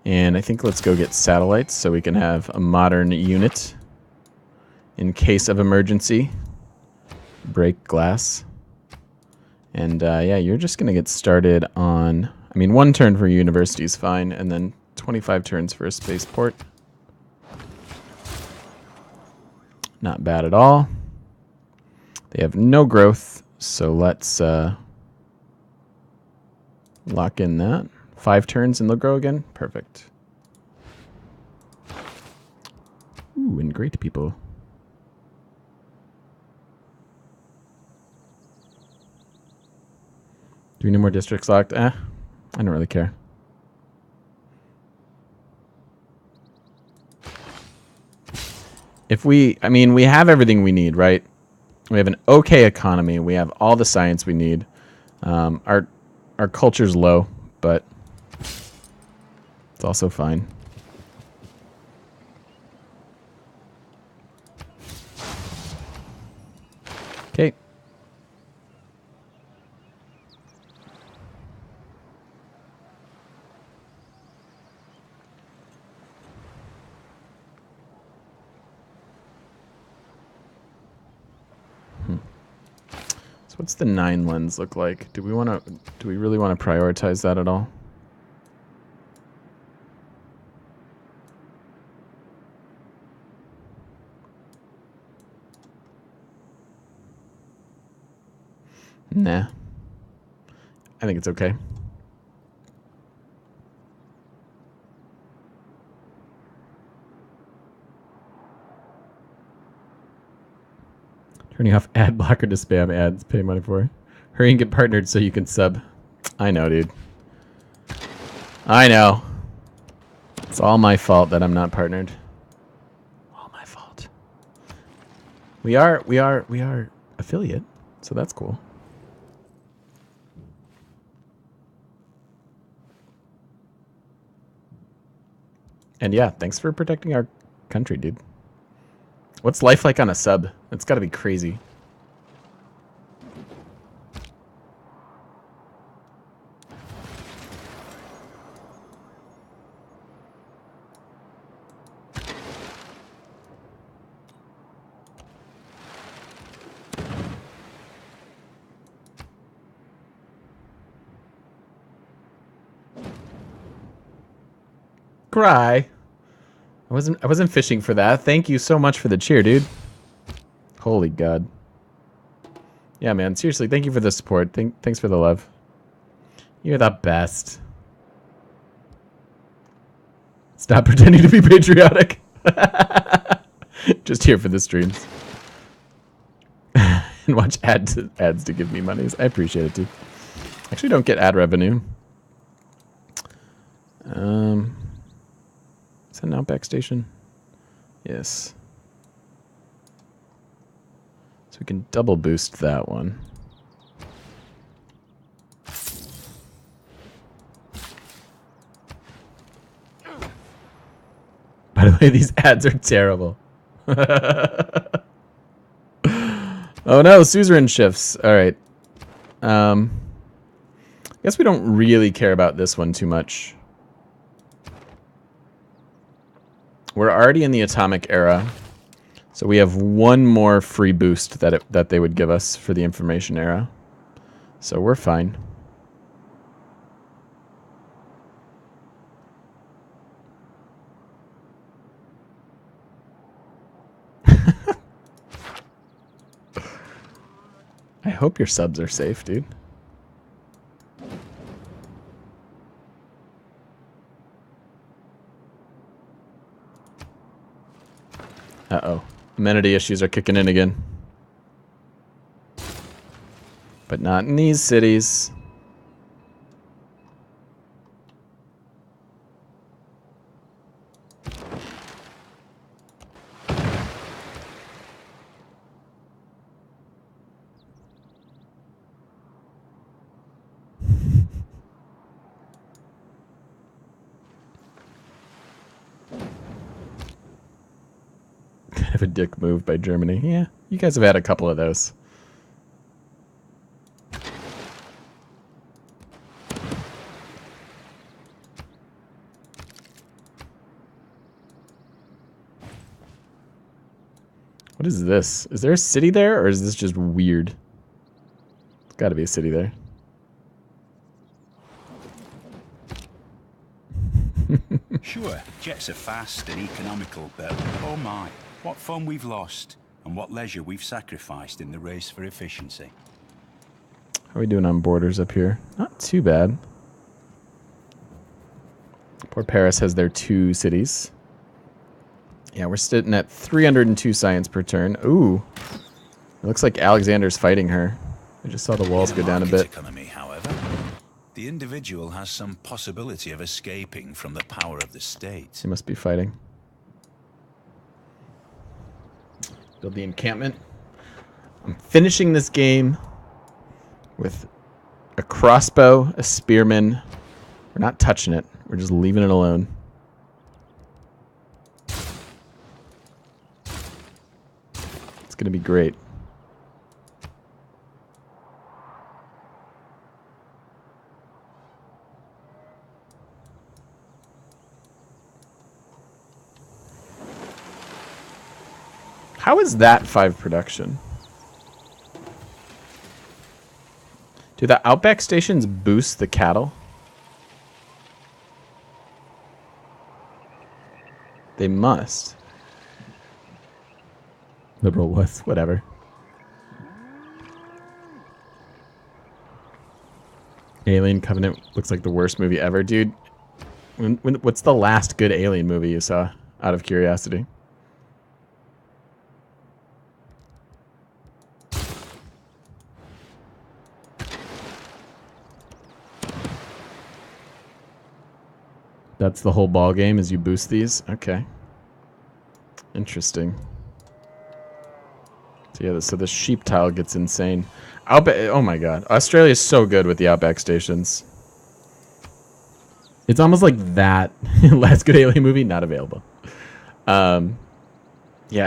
And I think let's go get satellites so we can have a modern unit in case of emergency. Break glass. And yeah, you're just going to get started on... I mean, 1 turn for university is fine, and then 25 turns for a spaceport. Not bad at all. They have no growth, so let's lock in that. 5 turns and they'll grow again. Perfect. Ooh, and great people. Do we need more districts locked? I don't really care. I mean, we have everything we need, right? We have an okay economy. We have all the science we need. Our culture's low, but it's also fine. Okay. So what's the 9 lens look like? Do we really want to prioritize that at all? Nah. I think it's okay. Turning off ad blocker to spam ads. Pay money for. Hurry and get partnered so you can sub. I know, dude. I know. It's all my fault that I'm not partnered. All my fault. We are affiliate, so that's cool. And yeah, thanks for protecting our country, dude. What's life like on a sub? It's got to be crazy. Cry. I wasn't fishing for that. Thank you so much for the cheer, dude. Holy God. Yeah, man. Seriously, thank you for the support. Thanks for the love. You're the best. Stop pretending to be patriotic. Just here for the streams. And watch ads to give me monies. I appreciate it, dude. Actually, don't get ad revenue. Is that an Outback station? Yes. So we can double boost that one. By the way, these ads are terrible. Oh no, suzerain shifts. Alright. I guess we don't really care about this one too much. We're already in the atomic era, so we have one more free boost that they would give us for the information era. So we're fine. I hope your subs are safe, dude. Uh-oh. Amenity issues are kicking in again. But not in these cities. Kind of a dick move by Germany. Yeah, you guys have had a couple of those. What is this? Is there a city there, or is this just weird? There's got to be a city there. Sure, jets are fast and economical, but oh my, what fun we've lost and what leisure we've sacrificed in the race for efficiency. How are we doing on borders up here? Not too bad. Poor Paris has their 2 cities. Yeah, we're sitting at 302 science per turn. Ooh. It looks like Alexander's fighting her. I just saw the walls go down a bit. Economy, however, the individual has some possibility of escaping from the power of the state. They must be fighting. Build the encampment. I'm finishing this game with a crossbow, a spearman. We're not touching it. We're just leaving it alone. It's going to be great. How is that 5 production? Do the Outback stations boost the cattle? They must. Liberal was, whatever. Alien Covenant looks like the worst movie ever. Dude, what's the last good Alien movie you saw, out of curiosity? That's the whole ball game, is you boost these? Okay. Interesting. So yeah, so the sheep tile gets insane. Outback, oh my god. Australia is so good with the Outback stations. It's almost like that last good Alien movie, not available. Yeah,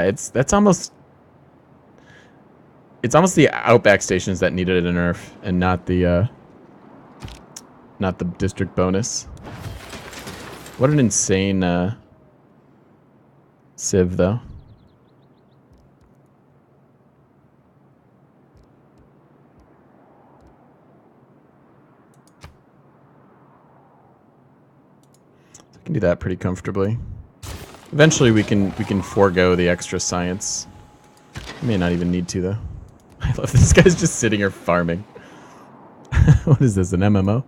it's almost the Outback stations that needed a nerf and not the district bonus. What an insane civ, though. I can do that pretty comfortably. Eventually, we can forego the extra science. We may not even need to, though. I love this guy's just sitting here farming. What is this, an MMO?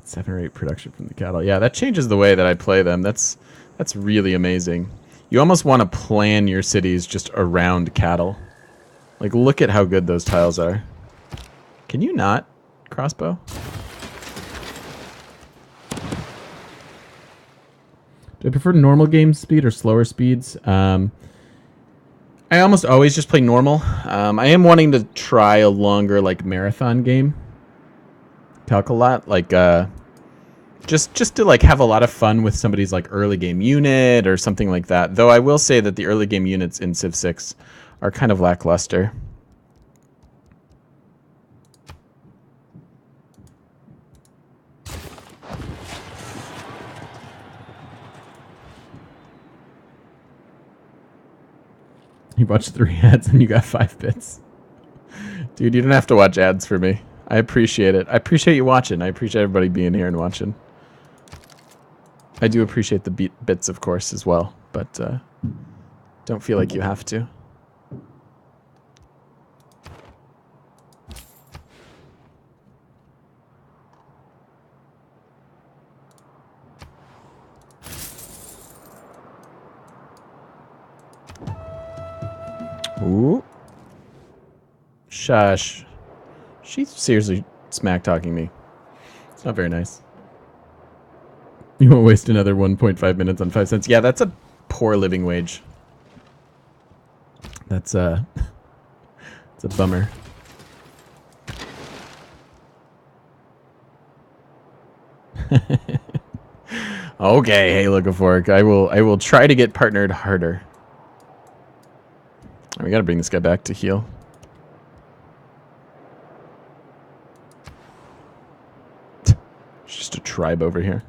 7 or 8 production from the cattle. Yeah, that changes the way that I play them. That's really amazing. You almost want to plan your cities just around cattle. Like, look at how good those tiles are. Can you not, crossbow? Do I prefer normal game speed or slower speeds? I almost always just play normal. I am wanting to try a longer, like, marathon game. Calculate, like, just to like have a lot of fun with somebody's like early game unit or something like that. Though I will say that the early game units in Civ 6 are kind of lackluster. You watched 3 ads and you got 5 bits. Dude, you don't have to watch ads for me. I appreciate it. I appreciate you watching. I appreciate everybody being here and watching. I do appreciate the bits, of course, as well, but don't feel like you have to. Ooh. Shush. She's seriously smack-talking me. It's not very nice. You won't waste another 1.5 minutes on 5 cents. Yeah, that's a poor living wage. That's it's a bummer. Okay, hey, look a fork. I will try to get partnered harder. We gotta bring this guy back to heal. It's just a tribe over here.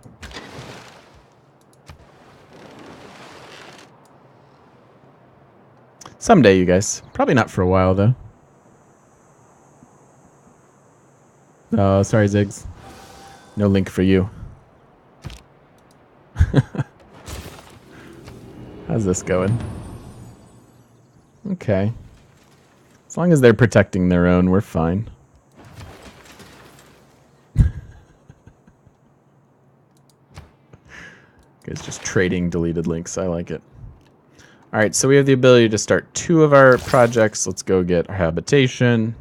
Someday, you guys. Probably not for a while, though. Oh, sorry, Ziggs. No link for you. How's this going? Okay. As long as they're protecting their own, we're fine. Guys just trading deleted links. I like it. Alright, so we have the ability to start 2 of our projects. Let's go get our habitation.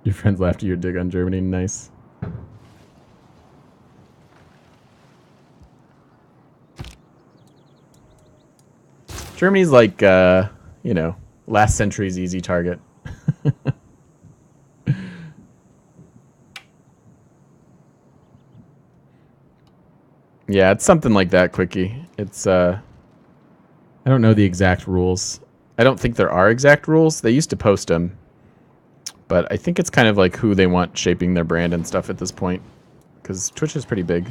Your friends laughed at your dig on Germany. Nice. Germany's like, you know, last century's easy target. Yeah, it's something like that, Quickie. It's, I don't know the exact rules. I don't think there are exact rules. They used to post them. But I think it's kind of like who they want shaping their brand and stuff at this point. Because Twitch is pretty big.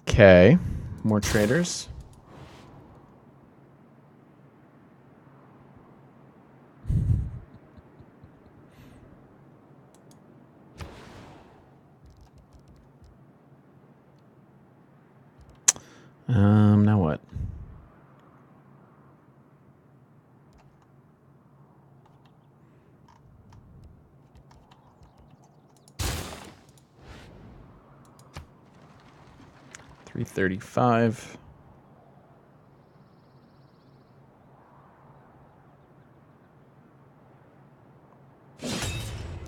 Okay. More traders. Now what? $335.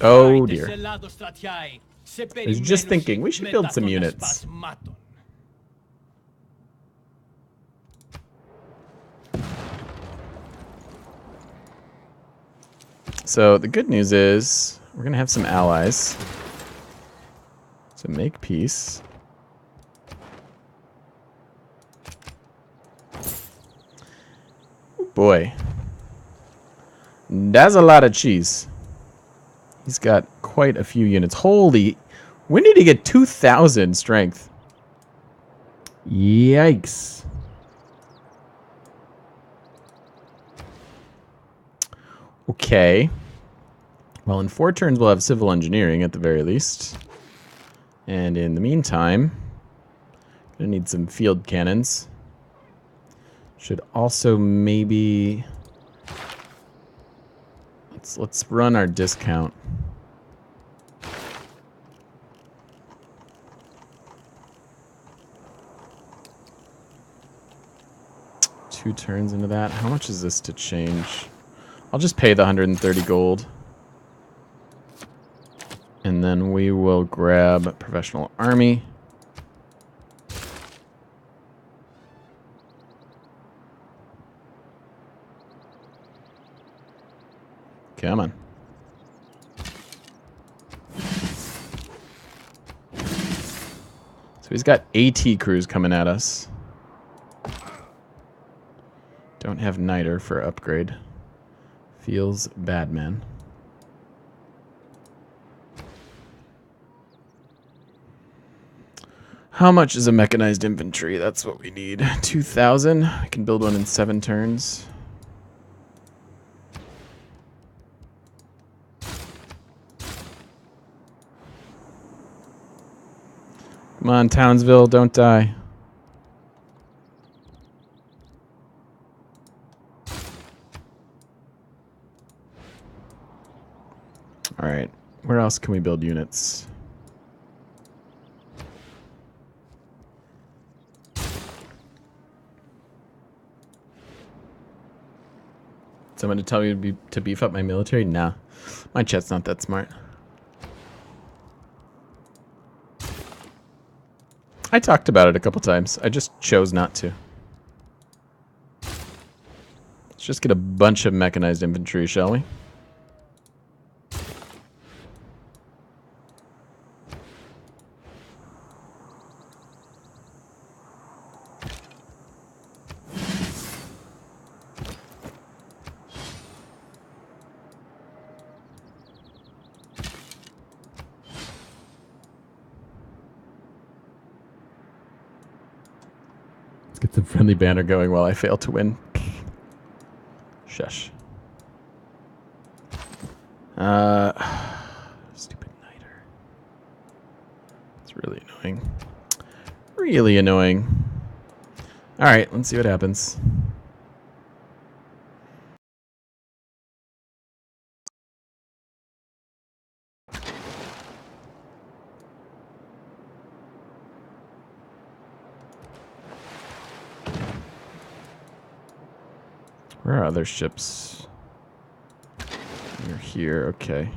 Oh dear. I was just thinking we should build some units. So the good news is we're gonna have some allies to make peace. Oh boy, that's a lot of cheese. He's got quite a few units. Holy, when did he get 2,000 strength? Yikes. Okay. Well, in 4 turns, we'll have civil engineering at the very least. And in the meantime, gonna need some field cannons. Should also maybe... Let's run our discount. Two turns into that. How much is this to change? I'll just pay the 130 gold. And then we will grab professional army. Come on. So he's got AT crews coming at us. Don't have Niter for upgrade. Feels bad, man. How much is a mechanized infantry? That's what we need. 2,000. I can build one in 7 turns. Come on, Townsville, don't die. Alright, where else can we build units? Someone to tell me to beef up my military? Nah, my chat's not that smart. I talked about it a couple times. I just chose not to. Let's just get a bunch of mechanized infantry, shall we? get the friendly banner going while I fail to win. Shush. Stupid niter. It's really annoying. Really annoying. Alright, let's see what happens. Where are other ships? You're here, okay.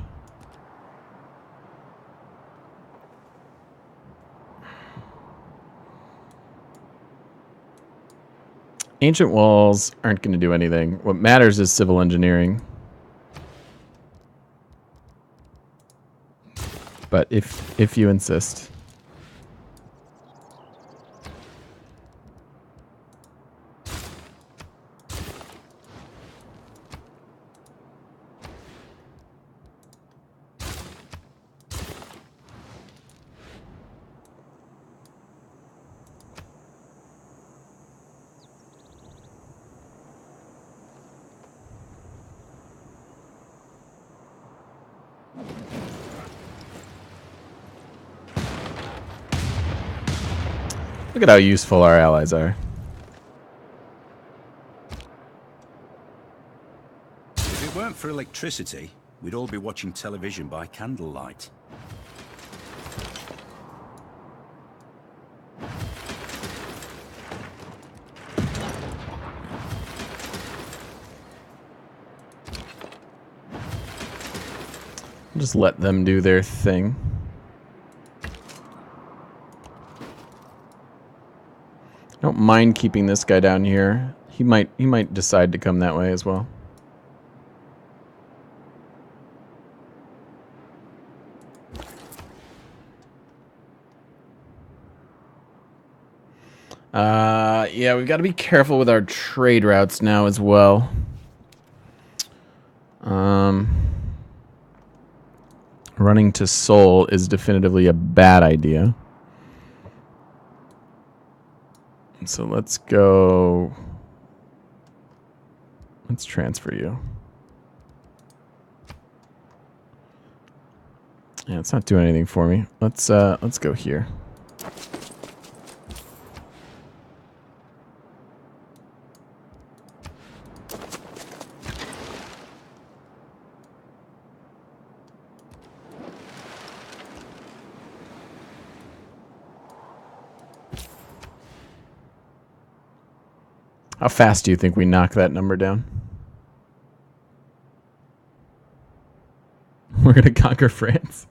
Ancient walls aren't going to do anything. What matters is civil engineering. But if you insist. Look at how useful our allies are. If it weren't for electricity, we'd all be watching television by candlelight. Just let them do their thing. I don't mind keeping this guy down here. He might decide to come that way as well. Yeah, we've got to be careful with our trade routes now as well. Running to Seoul is definitively a bad idea. So let's go. Let's transfer you. Yeah, it's not doing anything for me. Let's go here. How fast do you think we knock that number down? We're gonna conquer France.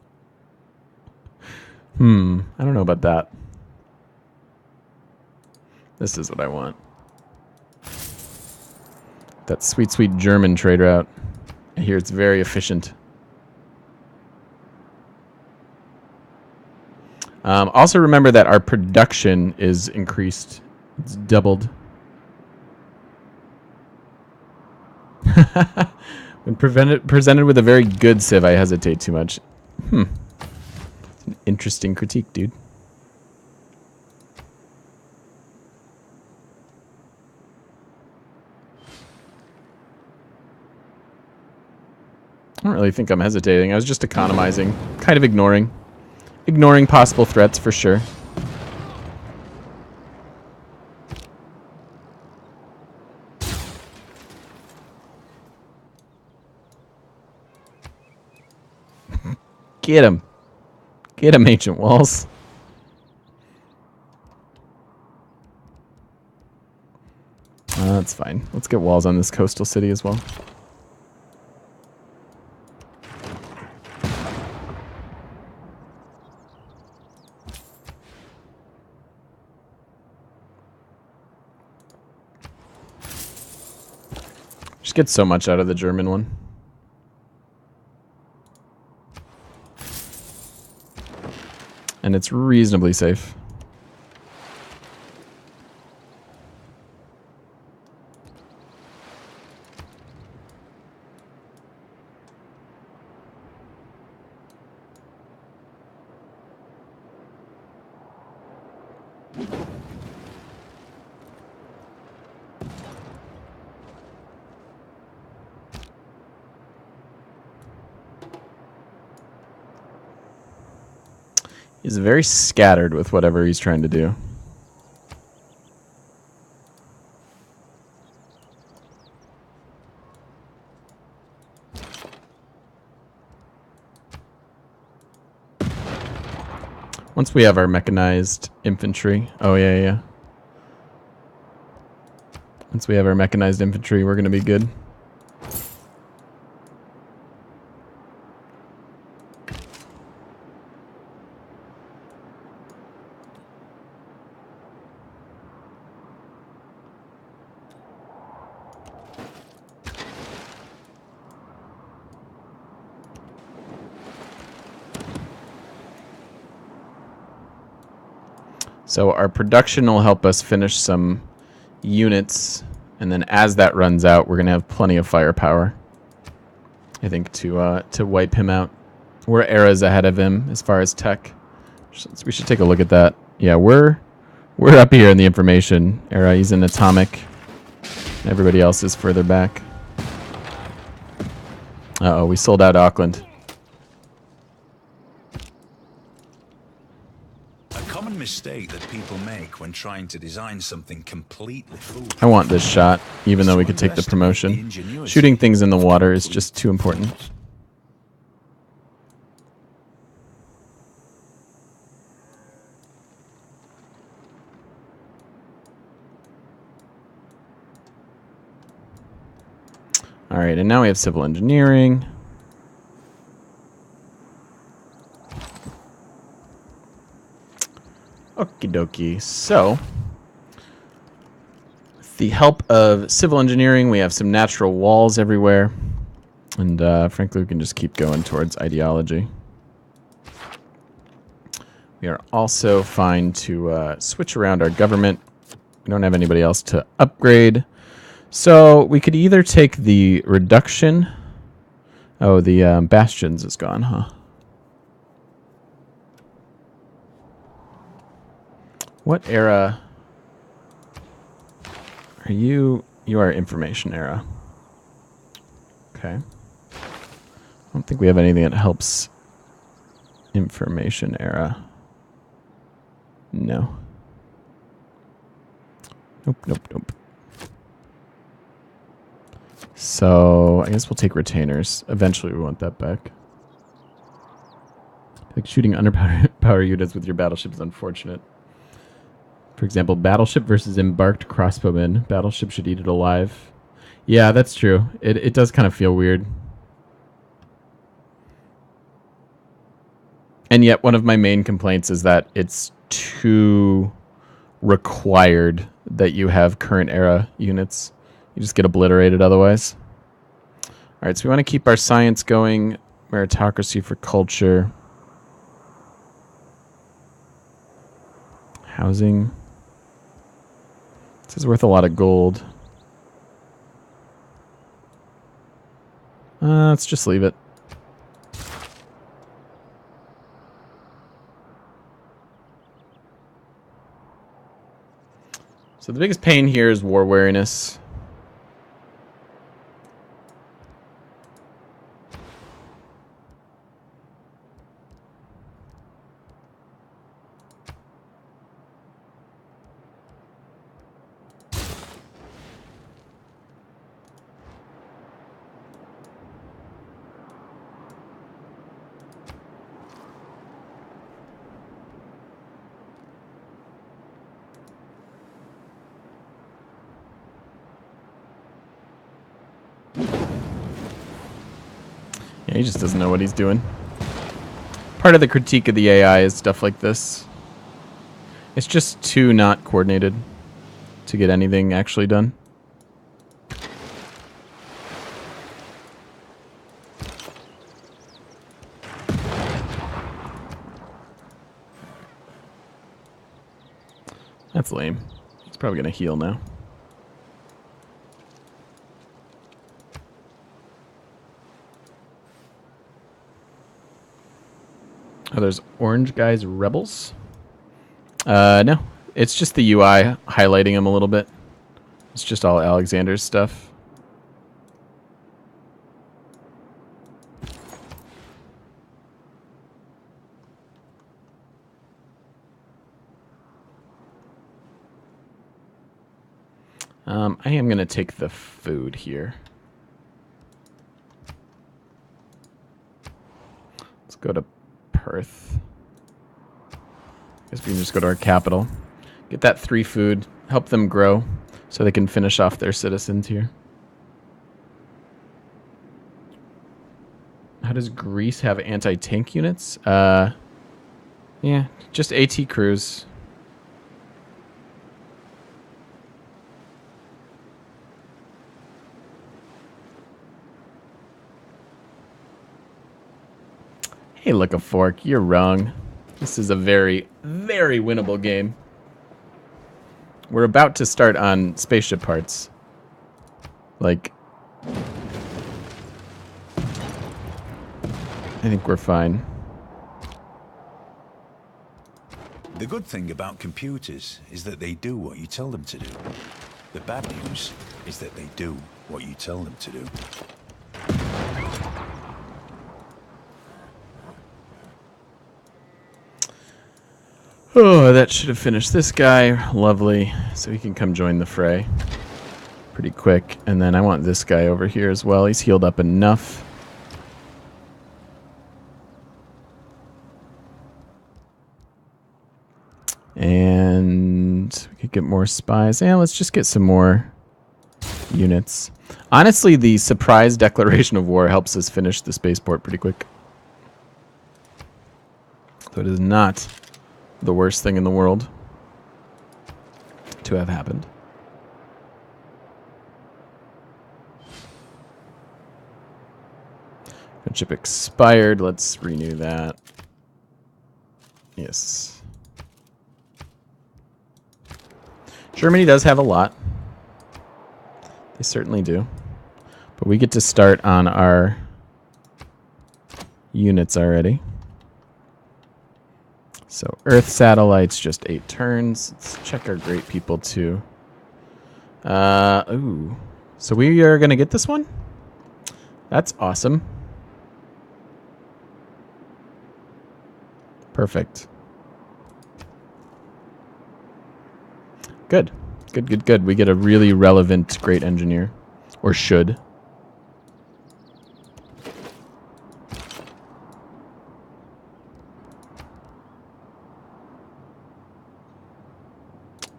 I don't know about that. This is what I want. That sweet, sweet German trade route. I hear it's very efficient. Also remember that our production is increased. It's doubled. When presented with a very good civ, I hesitate too much. It's an interesting critique, dude. I don't really think I'm hesitating. I was just economizing. Kind of ignoring. Ignoring possible threats, for sure. Get him. Get him, Ancient Walls. That's fine. Let's get walls on this coastal city as well. Just get so much out of the German one. And it's reasonably safe. He's very scattered with whatever he's trying to do. Once we have our mechanized infantry. Oh, yeah, yeah. Once we have our mechanized infantry, we're going to be good. So our production will help us finish some units, and then as that runs out, we're gonna have plenty of firepower, I think, to wipe him out. We're eras ahead of him as far as tech. We should take a look at that. Yeah, we're up here in the information era. He's in atomic. Everybody else is further back. Uh-oh, we sold out Auckland. Mistake that people make when trying to design something completely foolproof. I want this shot, even though we could take the promotion. Shooting things in the water is just too important. Alright, and now we have civil engineering. Okie dokie. So, with the help of civil engineering, we have some natural walls everywhere. And frankly, we can just keep going towards ideology. We are also fine to switch around our government. We don't have anybody else to upgrade. So, we could either take the reduction. Oh, the bastions is gone, huh? What era are you? You are information era. Okay. I don't think we have anything that helps information era. No. Nope, nope, nope. So, I guess we'll take retainers. Eventually we want that back. Like shooting underpower units with your battleship is unfortunate. For example, battleship versus embarked crossbowmen. Battleship should eat it alive. Yeah, that's true. It does kind of feel weird. And yet, one of my main complaints is that it's too required that you have current era units. You just get obliterated otherwise. Alright, so we want to keep our science going. Meritocracy for culture. Housing. This is worth a lot of gold. Let's just leave it. So the biggest pain here is war wariness. Yeah, he just doesn't know what he's doing. Part of the critique of the AI is stuff like this. It's just too not coordinated to get anything actually done. That's lame. He's probably going to heal now. Oh, there's orange guys rebels? No. It's just the UI highlighting them a little bit. It's just all Alexander's stuff. I am going to take the food here. Let's go to Perth. Guess we can just go to our capital. Get that 3 food. Help them grow so they can finish off their citizens here. How does Greece have anti-tank units? Yeah, just AT crews. Hey, look a fork. You're wrong. This is a very, very winnable game. We're about to start on spaceship parts. Like, I think we're fine. The good thing about computers is that they do what you tell them to do. The bad news is that they do what you tell them to do. Oh, that should have finished this guy. Lovely. So he can come join the fray pretty quick. And then I want this guy over here as well. He's healed up enough. And we could get more spies. Yeah, let's just get some more units. Honestly, the surprise declaration of war helps us finish the spaceport pretty quick. So it is not the worst thing in the world to have happened. Friendship expired. Let's renew that. Yes. Germany does have a lot. They certainly do. But we get to start on our units already. So Earth satellites, just 8 turns. Let's check our great people too. Ooh. So we are going to get this one? That's awesome. Perfect. Good. Good, good, good. We get a really relevant great engineer. Or should.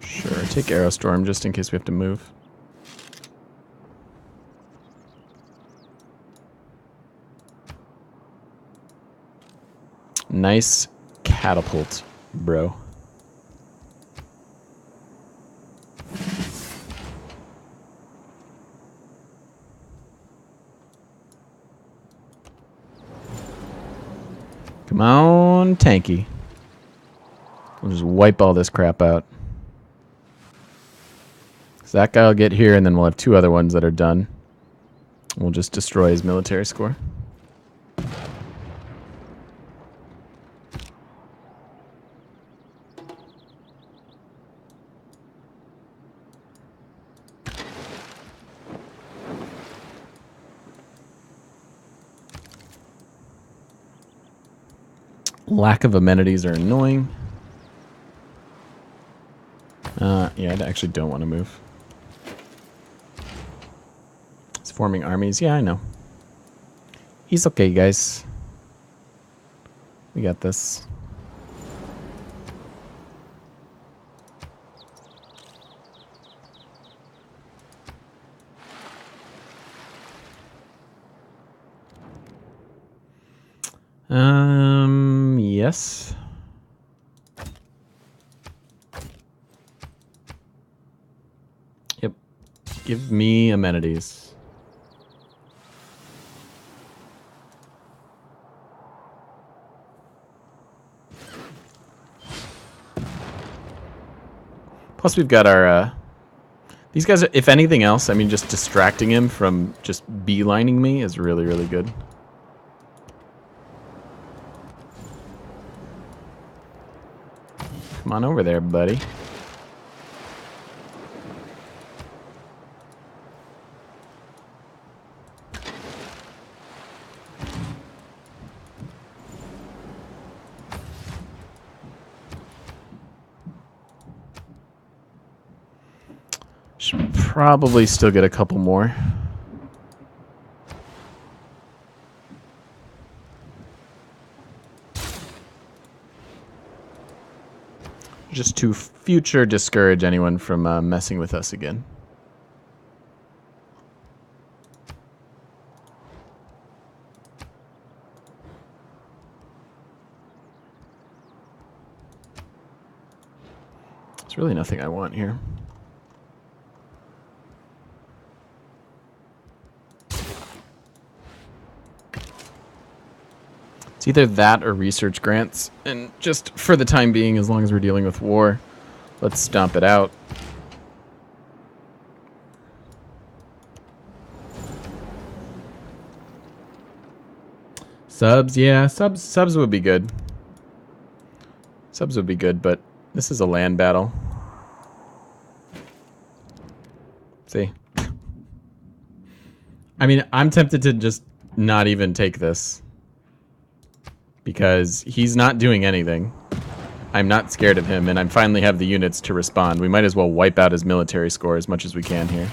Sure, take Aerostorm just in case we have to move. Nice catapult, bro. Come on, tanky. We'll just wipe all this crap out. So that guy will get here, and then we'll have 2 other ones that are done. We'll just destroy his military score. Lack of amenities are annoying. Yeah, I actually don't want to move. It's forming armies. Yeah, I know. He's okay, guys. We got this. Yes. Yep. Give me amenities. Plus we've got our, these guys, if anything else, I mean, just distracting him from just beelining me is really, really good. Come on over there, buddy. Should probably still get a couple more. Just to future discourage anyone from messing with us again. There's really nothing I want here. It's either that or research grants, and just for the time being, as long as we're dealing with war, let's stomp it out. Subs, yeah, subs would be good. Subs would be good, but this is a land battle. See? I mean, I'm tempted to just not even take this. Because he's not doing anything. I'm not scared of him, and I finally have the units to respond. We might as well wipe out his military score as much as we can here.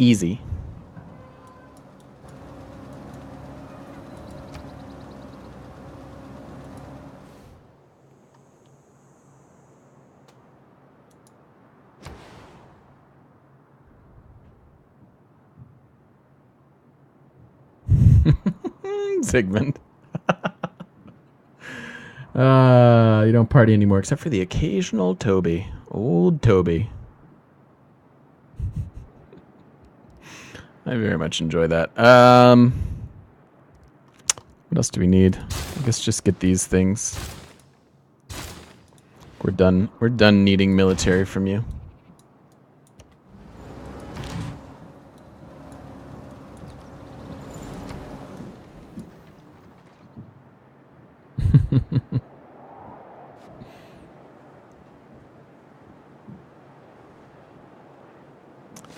Easy. Sigmund. You don't party anymore except for the occasional Toby. Old Toby. I very much enjoy that. What else do we need? I guess just get these things. We're done. We're done needing military from you.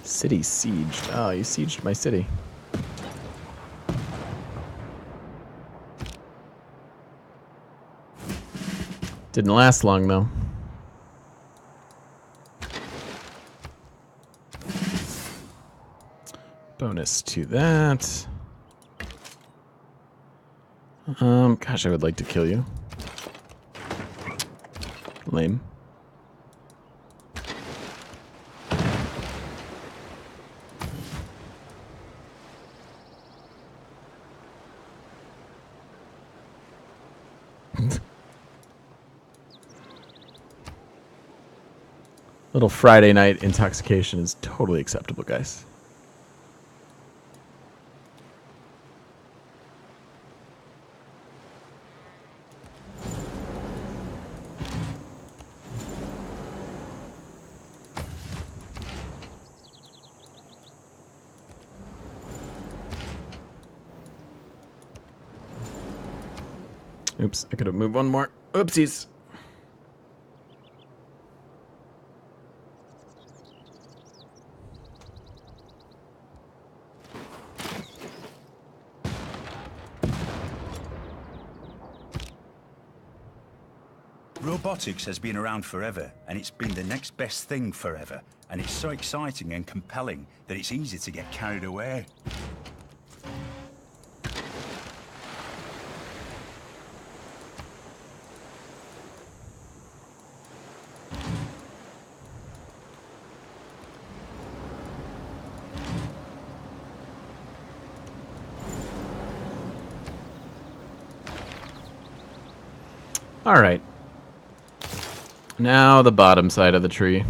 City sieged. Oh, you sieged my city. Didn't last long, though. Bonus to that. Gosh, I would like to kill you. Lame. Little Friday night intoxication is totally acceptable, guys. Oops, I could have moved one more. Oopsies. Robotics has been around forever, and it's been the next best thing forever. And it's so exciting and compelling that it's easy to get carried away. All right. Now the bottom side of the tree.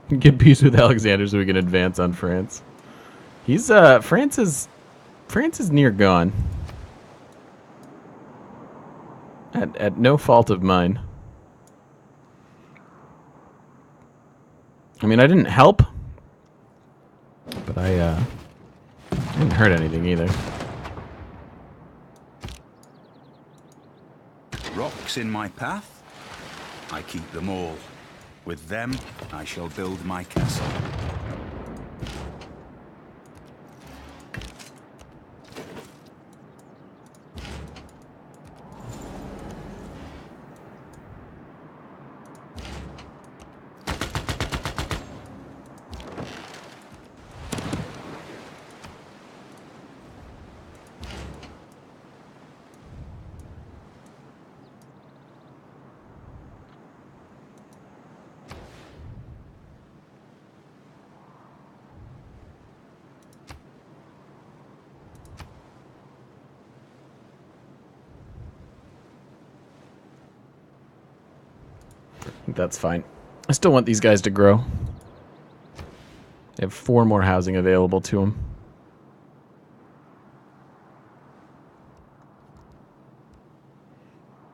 Get peace with Alexander so we can advance on France. He's France is near gone. At no fault of mine. I mean, I didn't help, but I didn't hurt anything either. Rocks in my path? I keep them all. With them, I shall build my castle. I think that's fine. I still want these guys to grow. They have 4 more housing available to them.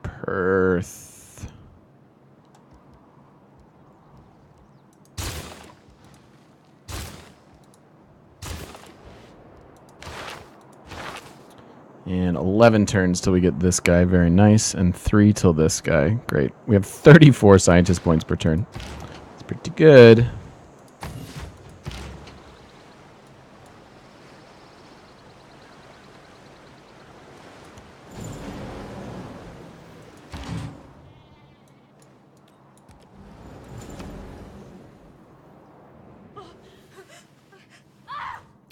Perth. And 11 turns till we get this guy. Very nice. And 3 till this guy. Great. We have 34 scientist points per turn. It's pretty good.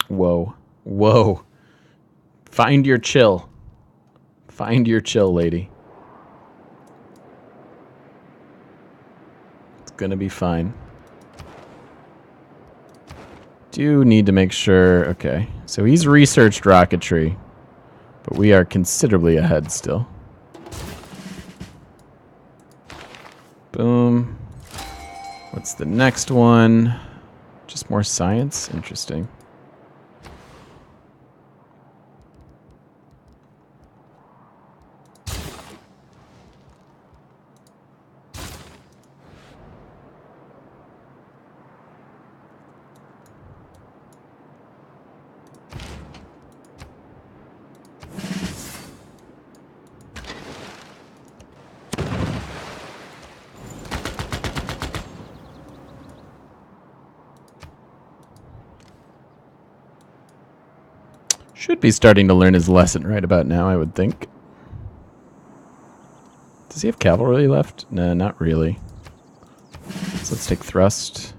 Whoa. Whoa. Find your chill. Find your chill, lady. It's gonna be fine. Do need to make sure... Okay. So he's researched rocketry. But we are considerably ahead still. Boom. What's the next one? Just more science? Interesting. Should be starting to learn his lesson right about now, I would think. Does he have cavalry left? No, not really. So let's take thrust.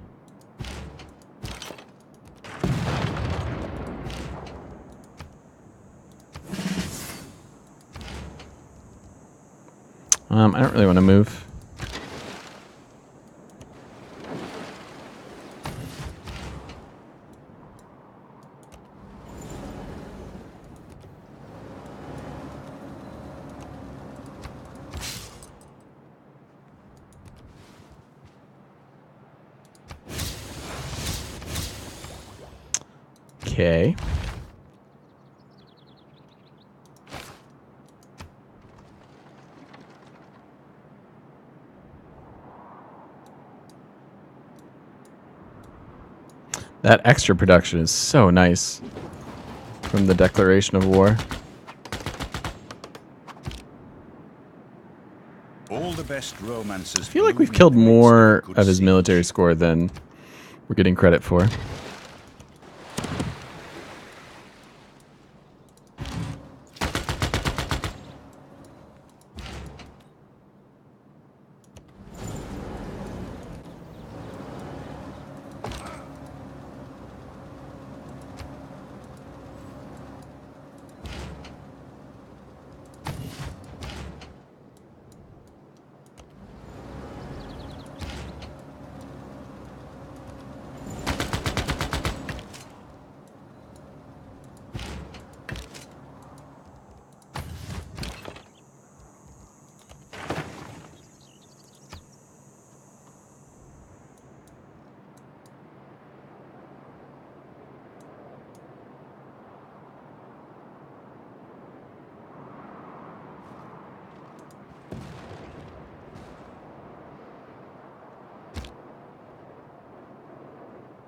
I don't really want to move. Okay. That extra production is so nice from the declaration of war. All the best romances. I feel like we've killed more of his military score than we're getting credit for.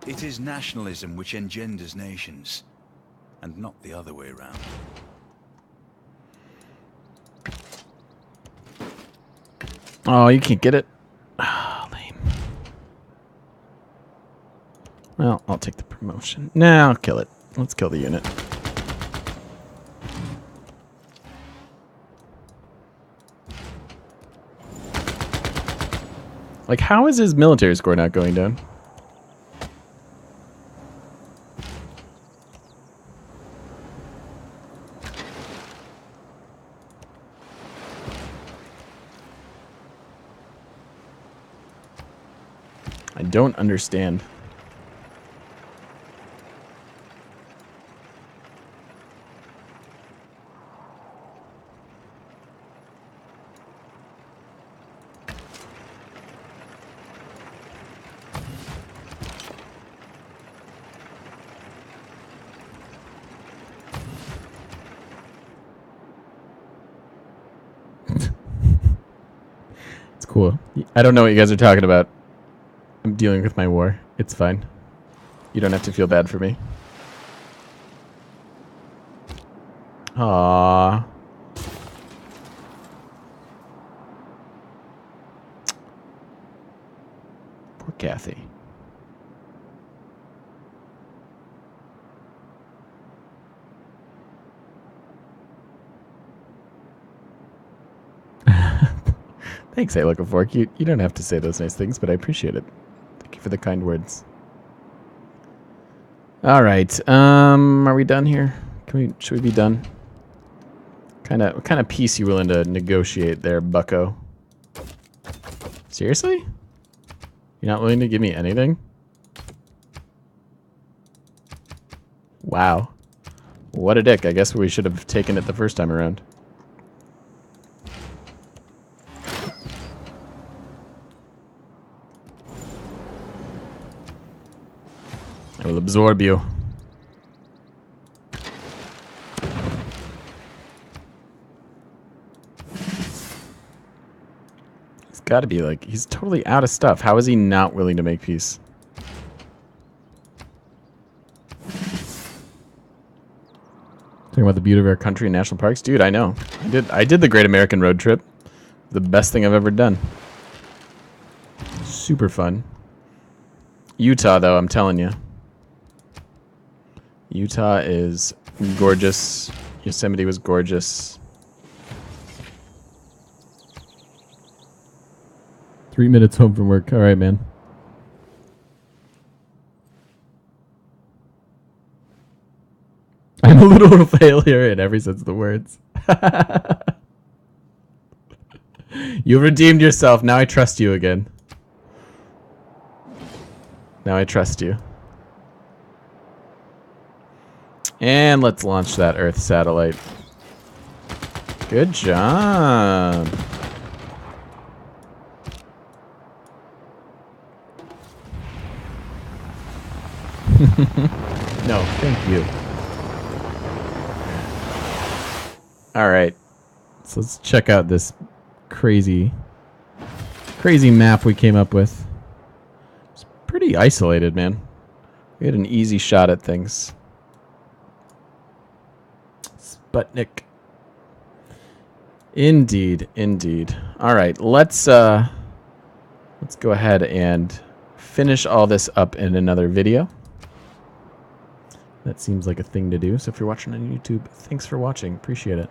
It is nationalism which engenders nations, and not the other way round. Oh, you can't get it? Ah, lame. Well, I'll take the promotion. Nah, I'll kill it. Let's kill the unit. Like, how is his military score not going down? I don't understand. It's cool. I don't know what you guys are talking about. I'm dealing with my war. It's fine. You don't have to feel bad for me. Aww. Poor Kathy. Thanks, I look a fork. You don't have to say those nice things, but I appreciate it. Thank you for the kind words. All right. Are we done here? Should we be done? What kind of peace you willing to negotiate there, bucko? Seriously? You're not willing to give me anything? Wow. What a dick. I guess we should have taken it the first time around. I will absorb you. He's got to be like, he's totally out of stuff. How is he not willing to make peace? Talking about the beauty of our country and national parks? Dude, I know. I did the Great American Road Trip. The best thing I've ever done. Super fun. Utah, though, I'm telling you. Utah is gorgeous. Yosemite was gorgeous. 3 minutes home from work. All right, man. I'm a little failure in every sense of the words. You redeemed yourself. Now I trust you again. Now I trust you. And let's launch that Earth satellite. Good job. No, thank you. All right. So let's check out this crazy map we came up with. It's pretty isolated, man. We had an easy shot at things. Sputnik. Indeed, indeed. All right, let's go ahead and finish all this up in another video. That seems like a thing to do. So if you're watching on YouTube, thanks for watching. Appreciate it.